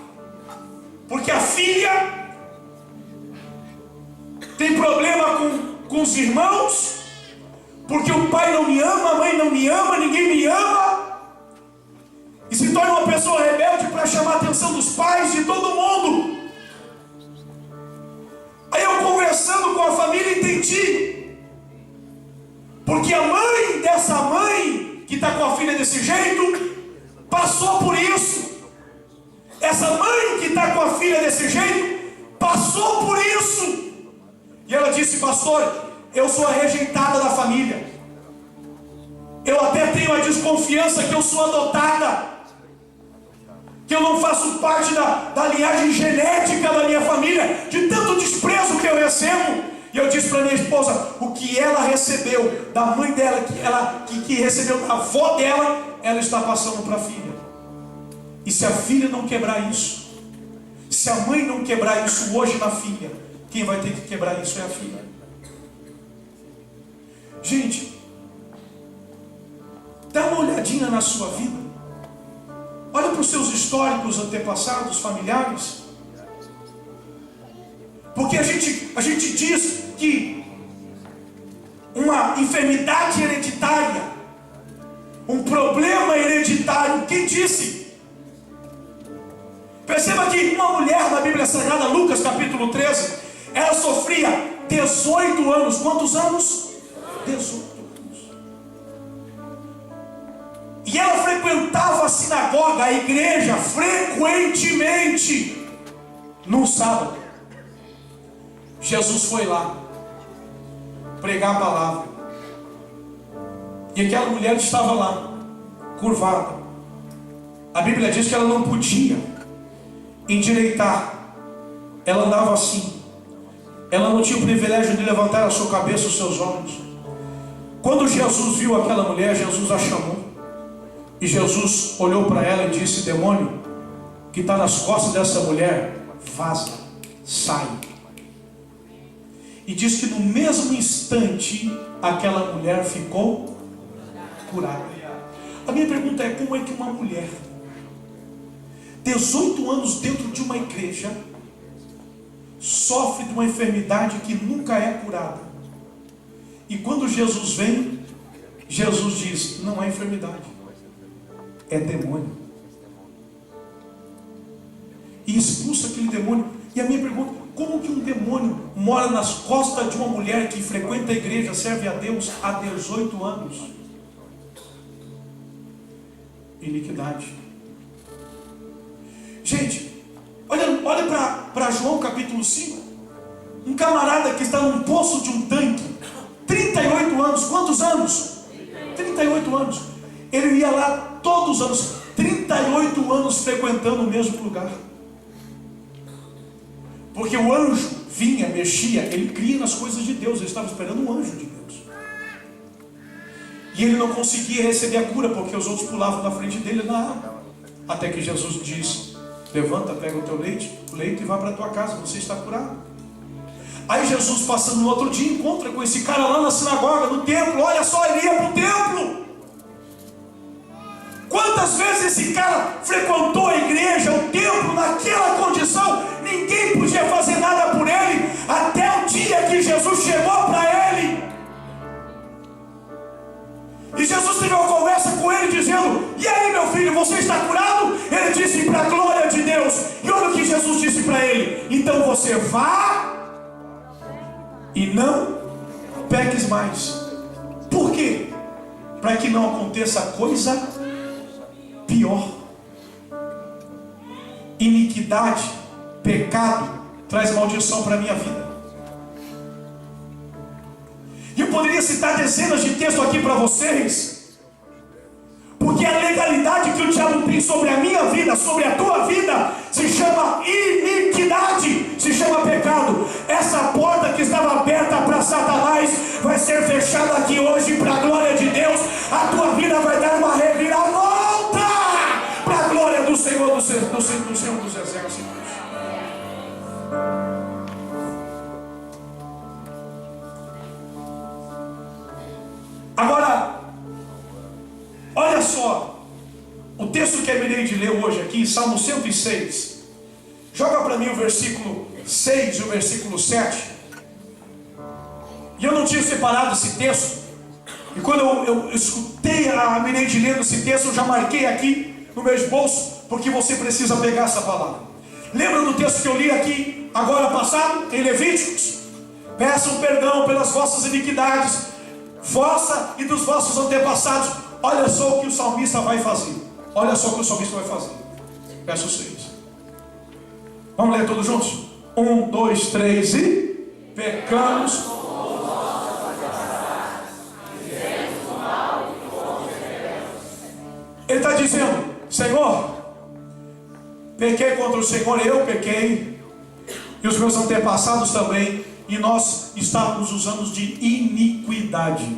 porque a filha tem problema com os irmãos, porque o pai não me ama, a mãe não me ama, ninguém me ama, e se torna uma pessoa rebelde para chamar a atenção dos pais, de todo mundo. Aí eu, conversando com a família, entendi. Porque a mãe dessa mãe, que está com a filha desse jeito, passou por isso. Essa mãe que está com a filha desse jeito, passou por isso. E ela disse: pastor, eu sou a rejeitada da família. Eu até tenho a desconfiança que eu sou adotada, que eu não faço parte da linhagem genética da minha família, de tanto desprezo que eu recebo. E eu disse para minha esposa: o que ela recebeu da mãe dela, que recebeu da avó dela, ela está passando para a filha. E se a filha não quebrar isso, se a mãe não quebrar isso hoje na filha, quem vai ter que quebrar isso é a filha. Gente, dá uma olhadinha na sua vida. Olha para os seus históricos antepassados, familiares. Porque a gente diz que uma enfermidade hereditária, um problema hereditário, quem disse? Perceba que uma mulher na Bíblia Sagrada, Lucas capítulo 13, ela sofria 18 anos. Quantos anos? 18 anos. E ela frequentava a sinagoga, a igreja, frequentemente no sábado. Jesus foi lá pregar a palavra, e aquela mulher estava lá, curvada. A Bíblia diz que ela não podia endireitar, ela andava assim, ela não tinha o privilégio de levantar a sua cabeça, os seus olhos. Quando Jesus viu aquela mulher, Jesus a chamou, e Jesus olhou para ela e disse: demônio que está nas costas dessa mulher, vaza, sai. E diz que no mesmo instante aquela mulher ficou curada. A minha pergunta é: como é que uma mulher, 18 anos dentro de uma igreja, sofre de uma enfermidade que nunca é curada? E quando Jesus vem, Jesus diz: não é enfermidade, é demônio. E expulsa aquele demônio. E a minha pergunta: como que um demônio mora nas costas de uma mulher que frequenta a igreja, serve a Deus há 18 anos? Iniquidade. Gente, olha para João capítulo 5. Um camarada que está num poço de um tanque, 38 anos. Quantos anos? 38 anos. Ele ia lá todos os anos, 38 anos frequentando o mesmo lugar. Porque o anjo vinha, mexia, ele cria nas coisas de Deus. Ele estava esperando um anjo de Deus. E ele não conseguia receber a cura, porque os outros pulavam na frente dele na água. Até que Jesus disse: levanta, pega o teu leito e vá para a tua casa, você está curado. Aí Jesus, passando no outro dia, encontra com esse cara lá na sinagoga, no templo. Olha só, ele ia para o templo. Quantas vezes esse cara frequentou a igreja, o templo, naquela condição? Ninguém você está curado? Ele disse: para a glória de Deus. E olha o que Jesus disse para ele: então você vá e não peques mais. Por quê? Para que não aconteça coisa pior. Iniquidade, pecado, traz maldição para a minha vida. E eu poderia citar dezenas de textos aqui para vocês, porque a legalidade que o diabo tem sobre a minha vida, sobre a tua vida, se chama iniquidade, se chama pecado. Essa porta que estava aberta para Satanás vai ser fechada aqui hoje para a glória de Deus. A tua vida vai dar uma reviravolta para a glória do Senhor dos Exércitos. Agora, olha só, o texto que eu irei de ler hoje aqui, Salmo 106. Joga para mim o versículo 6 e o versículo 7. E eu não tinha separado esse texto. E quando eu escutei a Mineide lendo esse texto, eu já marquei aqui no meu esboço, porque você precisa pegar essa palavra. Lembra do texto que eu li aqui, agora passado, em Levíticos? Peçam perdão pelas vossas iniquidades, vossa e dos vossos antepassados. Olha só o que o salmista vai fazer. Olha só o que o salmista vai fazer. Verso 6. Vamos ler todos juntos? 1, 2, 3 e... Pecamos. Ele está dizendo: Senhor, pequei contra o Senhor, eu pequei, e os meus antepassados também, e nós estávamos nos anos de iniquidade.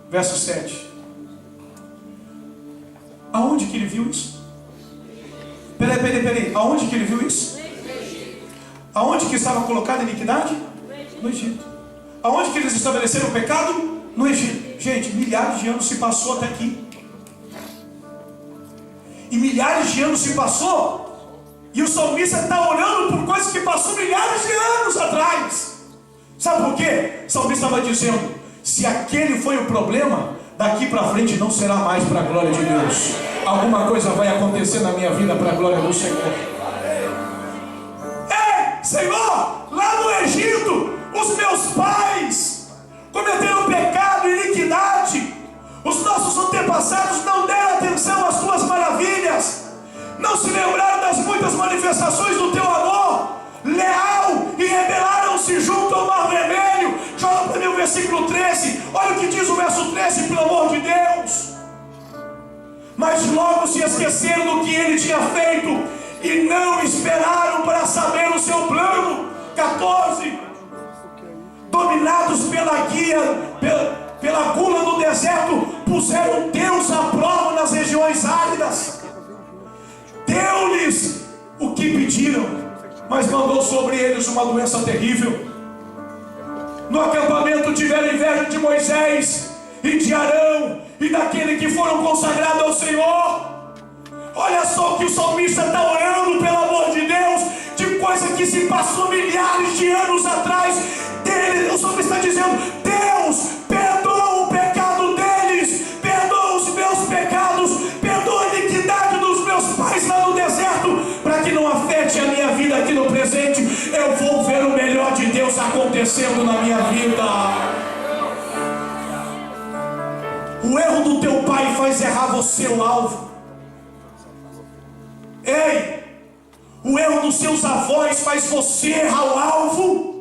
Verso 7. Aonde que ele viu isso? Peraí. Aonde que ele viu isso? Aonde que estava colocada a iniquidade? No Egito. Aonde que eles estabeleceram o pecado? No Egito. Gente, milhares de anos se passou até aqui. E milhares de anos se passou, e o salmista está orando por coisas que passou milhares de anos atrás. Sabe por quê? O salmista estava dizendo: se aquele foi o problema, daqui para frente não será mais para a glória de Deus. Alguma coisa vai acontecer na minha vida para a glória do Senhor. Ei, Senhor, lá no Egito, os meus pais cometeram pecado e iniquidade. Os nossos antepassados não deram atenção às tuas maravilhas, não se lembraram das muitas manifestações do teu amor leal e rebelaram-se junto ao Mar Vermelho. Joga para mim o versículo 13. Olha o que diz o verso 13, pelo amor de Deus. Mas logo se esqueceram do que ele tinha feito e não esperaram para saber o seu plano. 14. Dominados pela pela gula do deserto, puseram Deus à prova nas regiões áridas. Deu-lhes o que pediram, mas mandou sobre eles uma doença terrível. No acampamento tiveram inveja de Moisés e de Arão e daquele que foram consagrados ao Senhor. Olha só o que o salmista está orando, pelo amor de Deus, de coisa que se passou milhares de anos atrás. O salmista está dizendo: Deus, perdoa o pecado deles, perdoa os meus pecados, perdoa a iniquidade dos meus pais lá no deserto, para que não afete a minha vida aqui no presente. Eu vou ver o melhor de Deus acontecendo na minha vida. O erro do teu pai faz errar você o alvo. Ei, o erro dos seus avós faz você errar o alvo.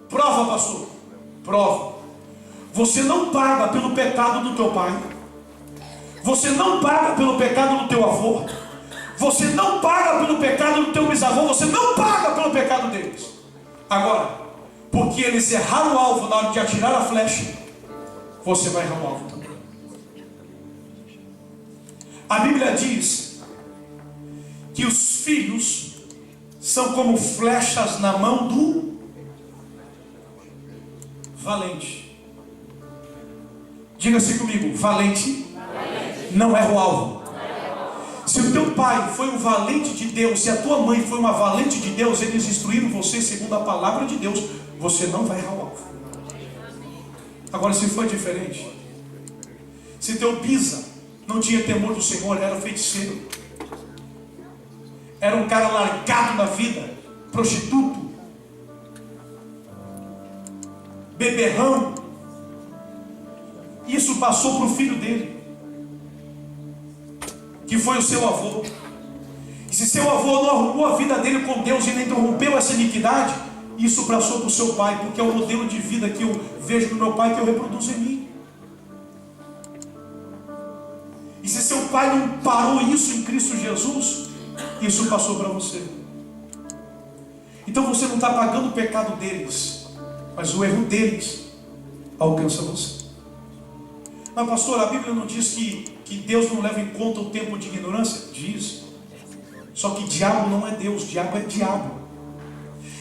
Prova, pastor. Prova. Você não paga pelo pecado do teu pai. Você não paga pelo pecado do teu avô. Você não paga pelo pecado do teu bisavô. Você não paga pelo pecado deles. Agora, porque eles erraram o alvo na hora de atirar a flecha, você vai errar o alvo também. A Bíblia diz que os filhos são como flechas na mão do valente. Diga-se comigo: valente não erra o alvo. Se o teu pai foi um valente de Deus, se a tua mãe foi uma valente de Deus, eles instruíram você segundo a palavra de Deus, você não vai errar o alvo. Agora, se for diferente, se teu bisa não tinha temor do Senhor, era feiticeiro. Era um cara largado na vida, prostituto, beberrão. Isso passou para o filho dele, que foi o seu avô. E se seu avô não arrumou a vida dele com Deus e não interrompeu essa iniquidade, isso passou para o seu pai, porque é o modelo de vida que eu vejo no meu pai, que eu reproduzo em mim. E se seu pai não parou isso em Cristo Jesus, isso passou para você. Então você não está pagando o pecado deles, mas o erro deles alcança você. Mas pastor, a Bíblia não diz que Deus não leva em conta o tempo de ignorância? Diz. Só que diabo não é Deus, diabo é diabo.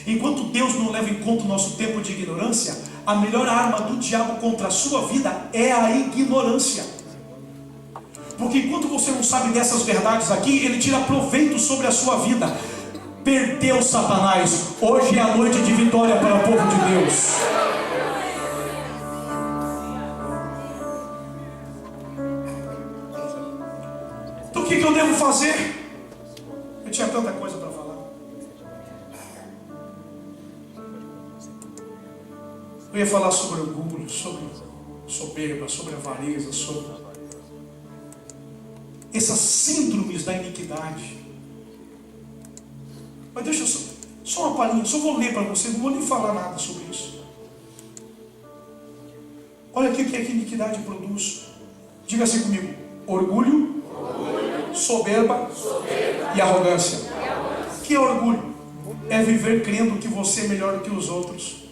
Enquanto Deus não leva em conta o nosso tempo de ignorância, a melhor arma do diabo contra a sua vida é a ignorância. Porque enquanto você não sabe dessas verdades aqui, ele tira proveito sobre a sua vida. Perdeu Satanás. Hoje é a noite de vitória para o povo de Deus. Então o que eu devo fazer? Eu tinha tanta coisa para falar. Eu ia falar sobre orgulho, sobre soberba, sobre avareza, sobre essas síndromes da iniquidade. Mas deixa eu só uma palhinha, só vou ler para você, não vou nem falar nada sobre isso. Olha aqui o que a iniquidade produz. Diga assim comigo: orgulho, soberba e arrogância. O que é orgulho? É viver crendo que você é melhor do que os outros,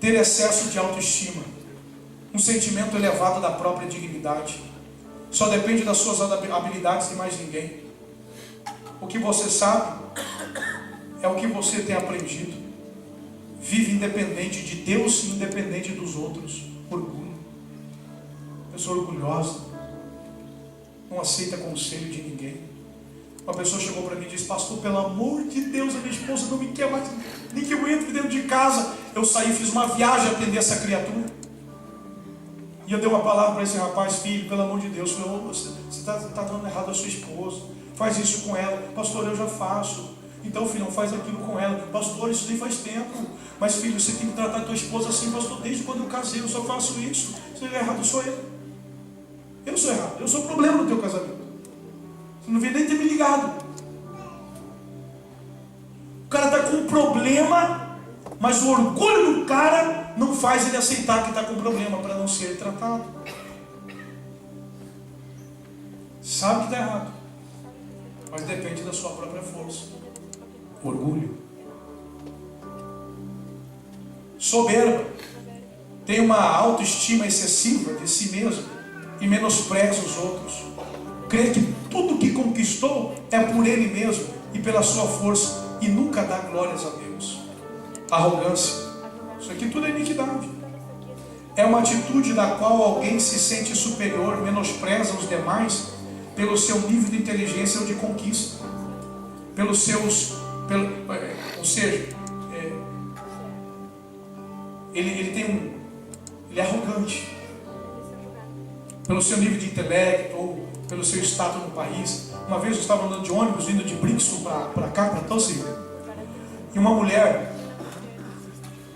ter excesso de autoestima, um sentimento elevado da própria dignidade. Só depende das suas habilidades e mais ninguém. O que você sabe é o que você tem aprendido. Vive independente de Deus e independente dos outros. Orgulho. Pessoa orgulhosa. Não aceita conselho de ninguém. Uma pessoa chegou para mim e disse: pastor, pelo amor de Deus, a minha esposa não me quer mais, nem que eu entre dentro de casa. Eu saí, fiz uma viagem a atender essa criatura. E eu dei uma palavra para esse rapaz: filho, pelo amor de Deus, você está dando errado a sua esposa, faz isso com ela. Pastor, eu já faço. Então, filho, não faz aquilo com ela. Pastor, isso nem faz tempo. Mas, filho, você tem que tratar a tua esposa assim. Pastor, desde quando eu casei, eu só faço isso. Se ele é errado, sou eu. Eu não sou errado, eu sou o problema no teu casamento. Você não devia nem ter me ligado. O cara está com um problema, mas o orgulho do cara não faz ele aceitar que está com problema para não ser tratado. Sabe que está errado, mas depende da sua própria força. Orgulho. Soberba. Tem uma autoestima excessiva de si mesmo e menospreza os outros. Crê que tudo que conquistou é por ele mesmo e pela sua força e nunca dá glórias a Deus. Arrogância. Isso aqui tudo é iniquidade. É uma atitude da qual alguém se sente superior, menospreza os demais pelo seu nível de inteligência ou de conquista, pelos seus, ou seja, ele é arrogante pelo seu nível de intelecto ou pelo seu status no país. Uma vez eu estava andando de ônibus vindo de Brixton para cá, para Tulsa, e uma mulher,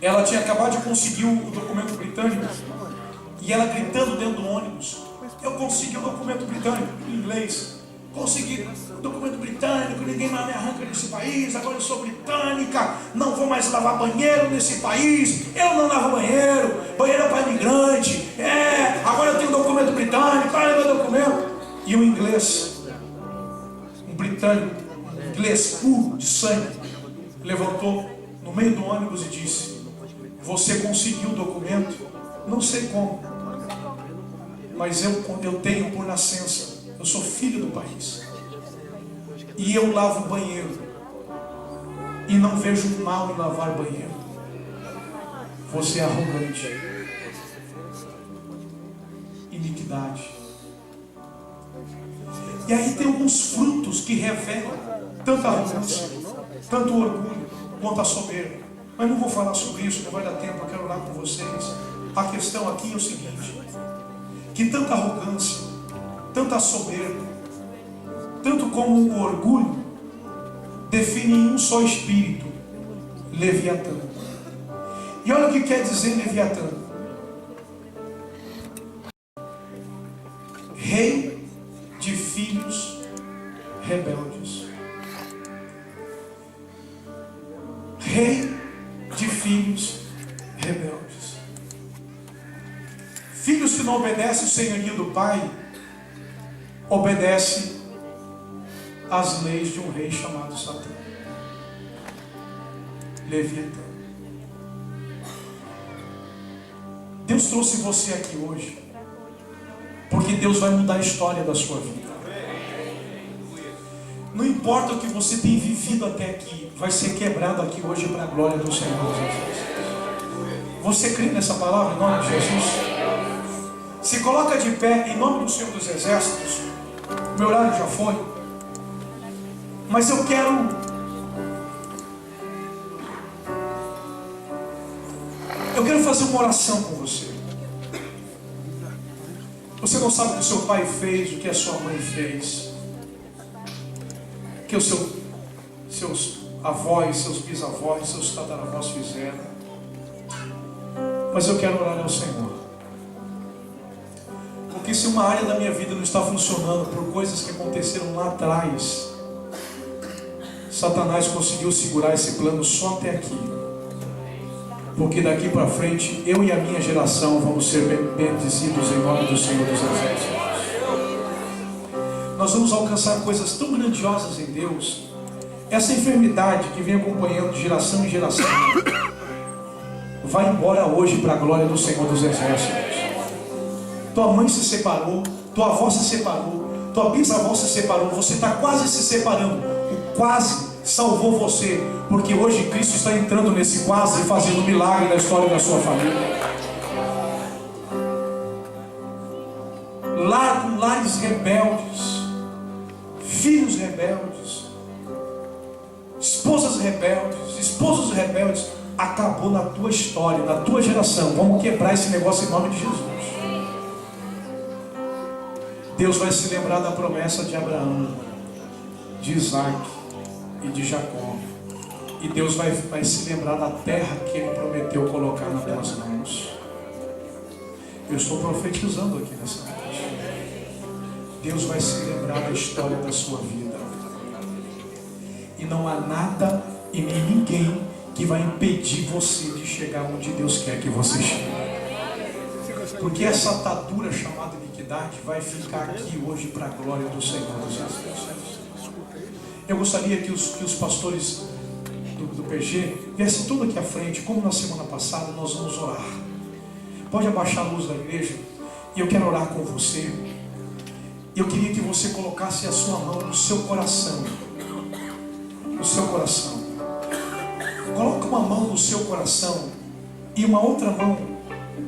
ela tinha acabado de conseguir o documento britânico, e ela gritando dentro do ônibus: eu consegui o documento britânico, em inglês. Consegui o documento britânico, ninguém mais me arranca nesse país, agora eu sou britânica, não vou mais lavar banheiro nesse país, eu não lavo banheiro é para imigrante, agora eu tenho documento britânico, olha meu documento. E um inglês, um britânico, inglês puro, de sangue, levantou no meio do ônibus e disse: você conseguiu o documento? Não sei como, mas eu tenho por nascença. Eu sou filho do país. E eu lavo banheiro. E não vejo mal em lavar banheiro. Você é arrogante. Iniquidade. E aí tem alguns frutos que revelam tanta arrogância, tanto orgulho, quanto a soberba. Mas não vou falar sobre isso, não vai dar tempo, eu quero orar por vocês. A questão aqui é o seguinte: que tanta arrogância, tanto a soberba, tanto como o orgulho, definem um só espírito, Leviatã. E olha o que quer dizer Leviatã: rei de filhos rebeldes. Rei de filhos rebeldes. Filhos que não obedecem o senhorio do pai, obedecem às leis de um rei chamado Satã. Leviatã. Deus trouxe você aqui hoje porque Deus vai mudar a história da sua vida. Não importa o que você tem vivido até aqui, vai ser quebrado aqui hoje para a glória do Senhor Jesus. Você crê nessa palavra em nome de Jesus? Se coloca de pé em nome do Senhor dos Exércitos. Meu horário já foi, mas eu quero fazer uma oração com você. Você não sabe o que o seu pai fez, o que a sua mãe fez, o que os seus avós, seus bisavós, seus tataravós fizeram. Mas eu quero orar ao Senhor. Porque se uma área da minha vida não está funcionando por coisas que aconteceram lá atrás, Satanás conseguiu segurar esse plano só até aqui. Porque daqui para frente, eu e a minha geração vamos ser bendizidos em nome do Senhor dos Exércitos. Nós vamos alcançar coisas tão grandiosas em Deus. Essa enfermidade que vem acompanhando de geração em geração vai embora hoje para a glória do Senhor dos Exércitos. Tua mãe se separou, tua avó se separou, tua bisavó se separou, você está quase se separando. O quase salvou você, porque hoje Cristo está entrando nesse quase e fazendo um milagre na história da sua família. Lares rebeldes, filhos rebeldes, esposas rebeldes, esposos rebeldes, acabou na tua história, na tua geração. Vamos quebrar esse negócio em nome de Jesus. Deus vai se lembrar da promessa de Abraão, de Isaac e de Jacó. E Deus vai se lembrar da terra que Ele prometeu colocar nas tuas mãos. Eu estou profetizando aqui nessa noite. Deus vai se lembrar da história da sua vida. E não há nada e nem ninguém que vai impedir você de chegar onde Deus quer que você chegue. Porque essa atadura chamada iniquidade vai ficar aqui hoje para a glória do Senhor dos Exércitos. Eu gostaria que os pastores do PG viessem tudo aqui à frente. Como na semana passada, nós vamos orar. Pode abaixar a luz da igreja. E eu quero orar com você. Eu queria que você colocasse a sua mão no seu coração. No seu coração. Coloca uma mão no seu coração e uma outra mão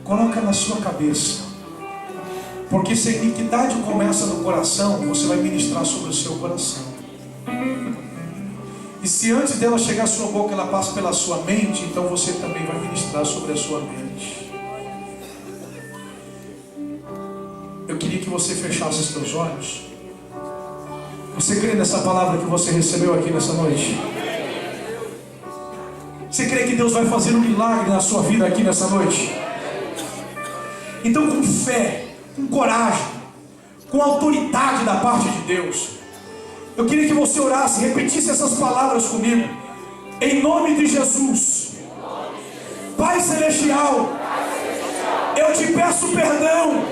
coloca na sua cabeça. Porque se a iniquidade começa no coração, você vai ministrar sobre o seu coração. E se antes dela chegar à sua boca, ela passa pela sua mente, então você também vai ministrar sobre a sua mente. Eu queria que você fechasse os seus olhos. Você crê nessa palavra que você recebeu aqui nessa noite? Você crê que Deus vai fazer um milagre na sua vida aqui nessa noite? Então, com fé, com coragem, com autoridade da parte de Deus, eu queria que você orasse, repetisse essas palavras comigo. Em nome de Jesus. Pai Celestial, eu te peço perdão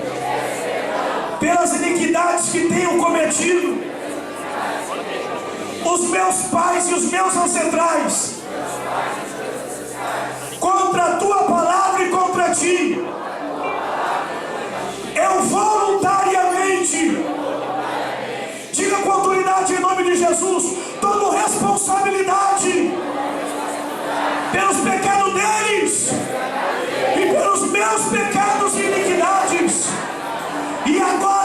pelas iniquidades que tenho cometido. Os meus pais e os meus ancestrais, contra a tua palavra e contra ti, eu voluntariamente, diga com autoridade em nome de Jesus, tomo responsabilidade pelos pecados deles e pelos meus pecados e iniquidades. E agora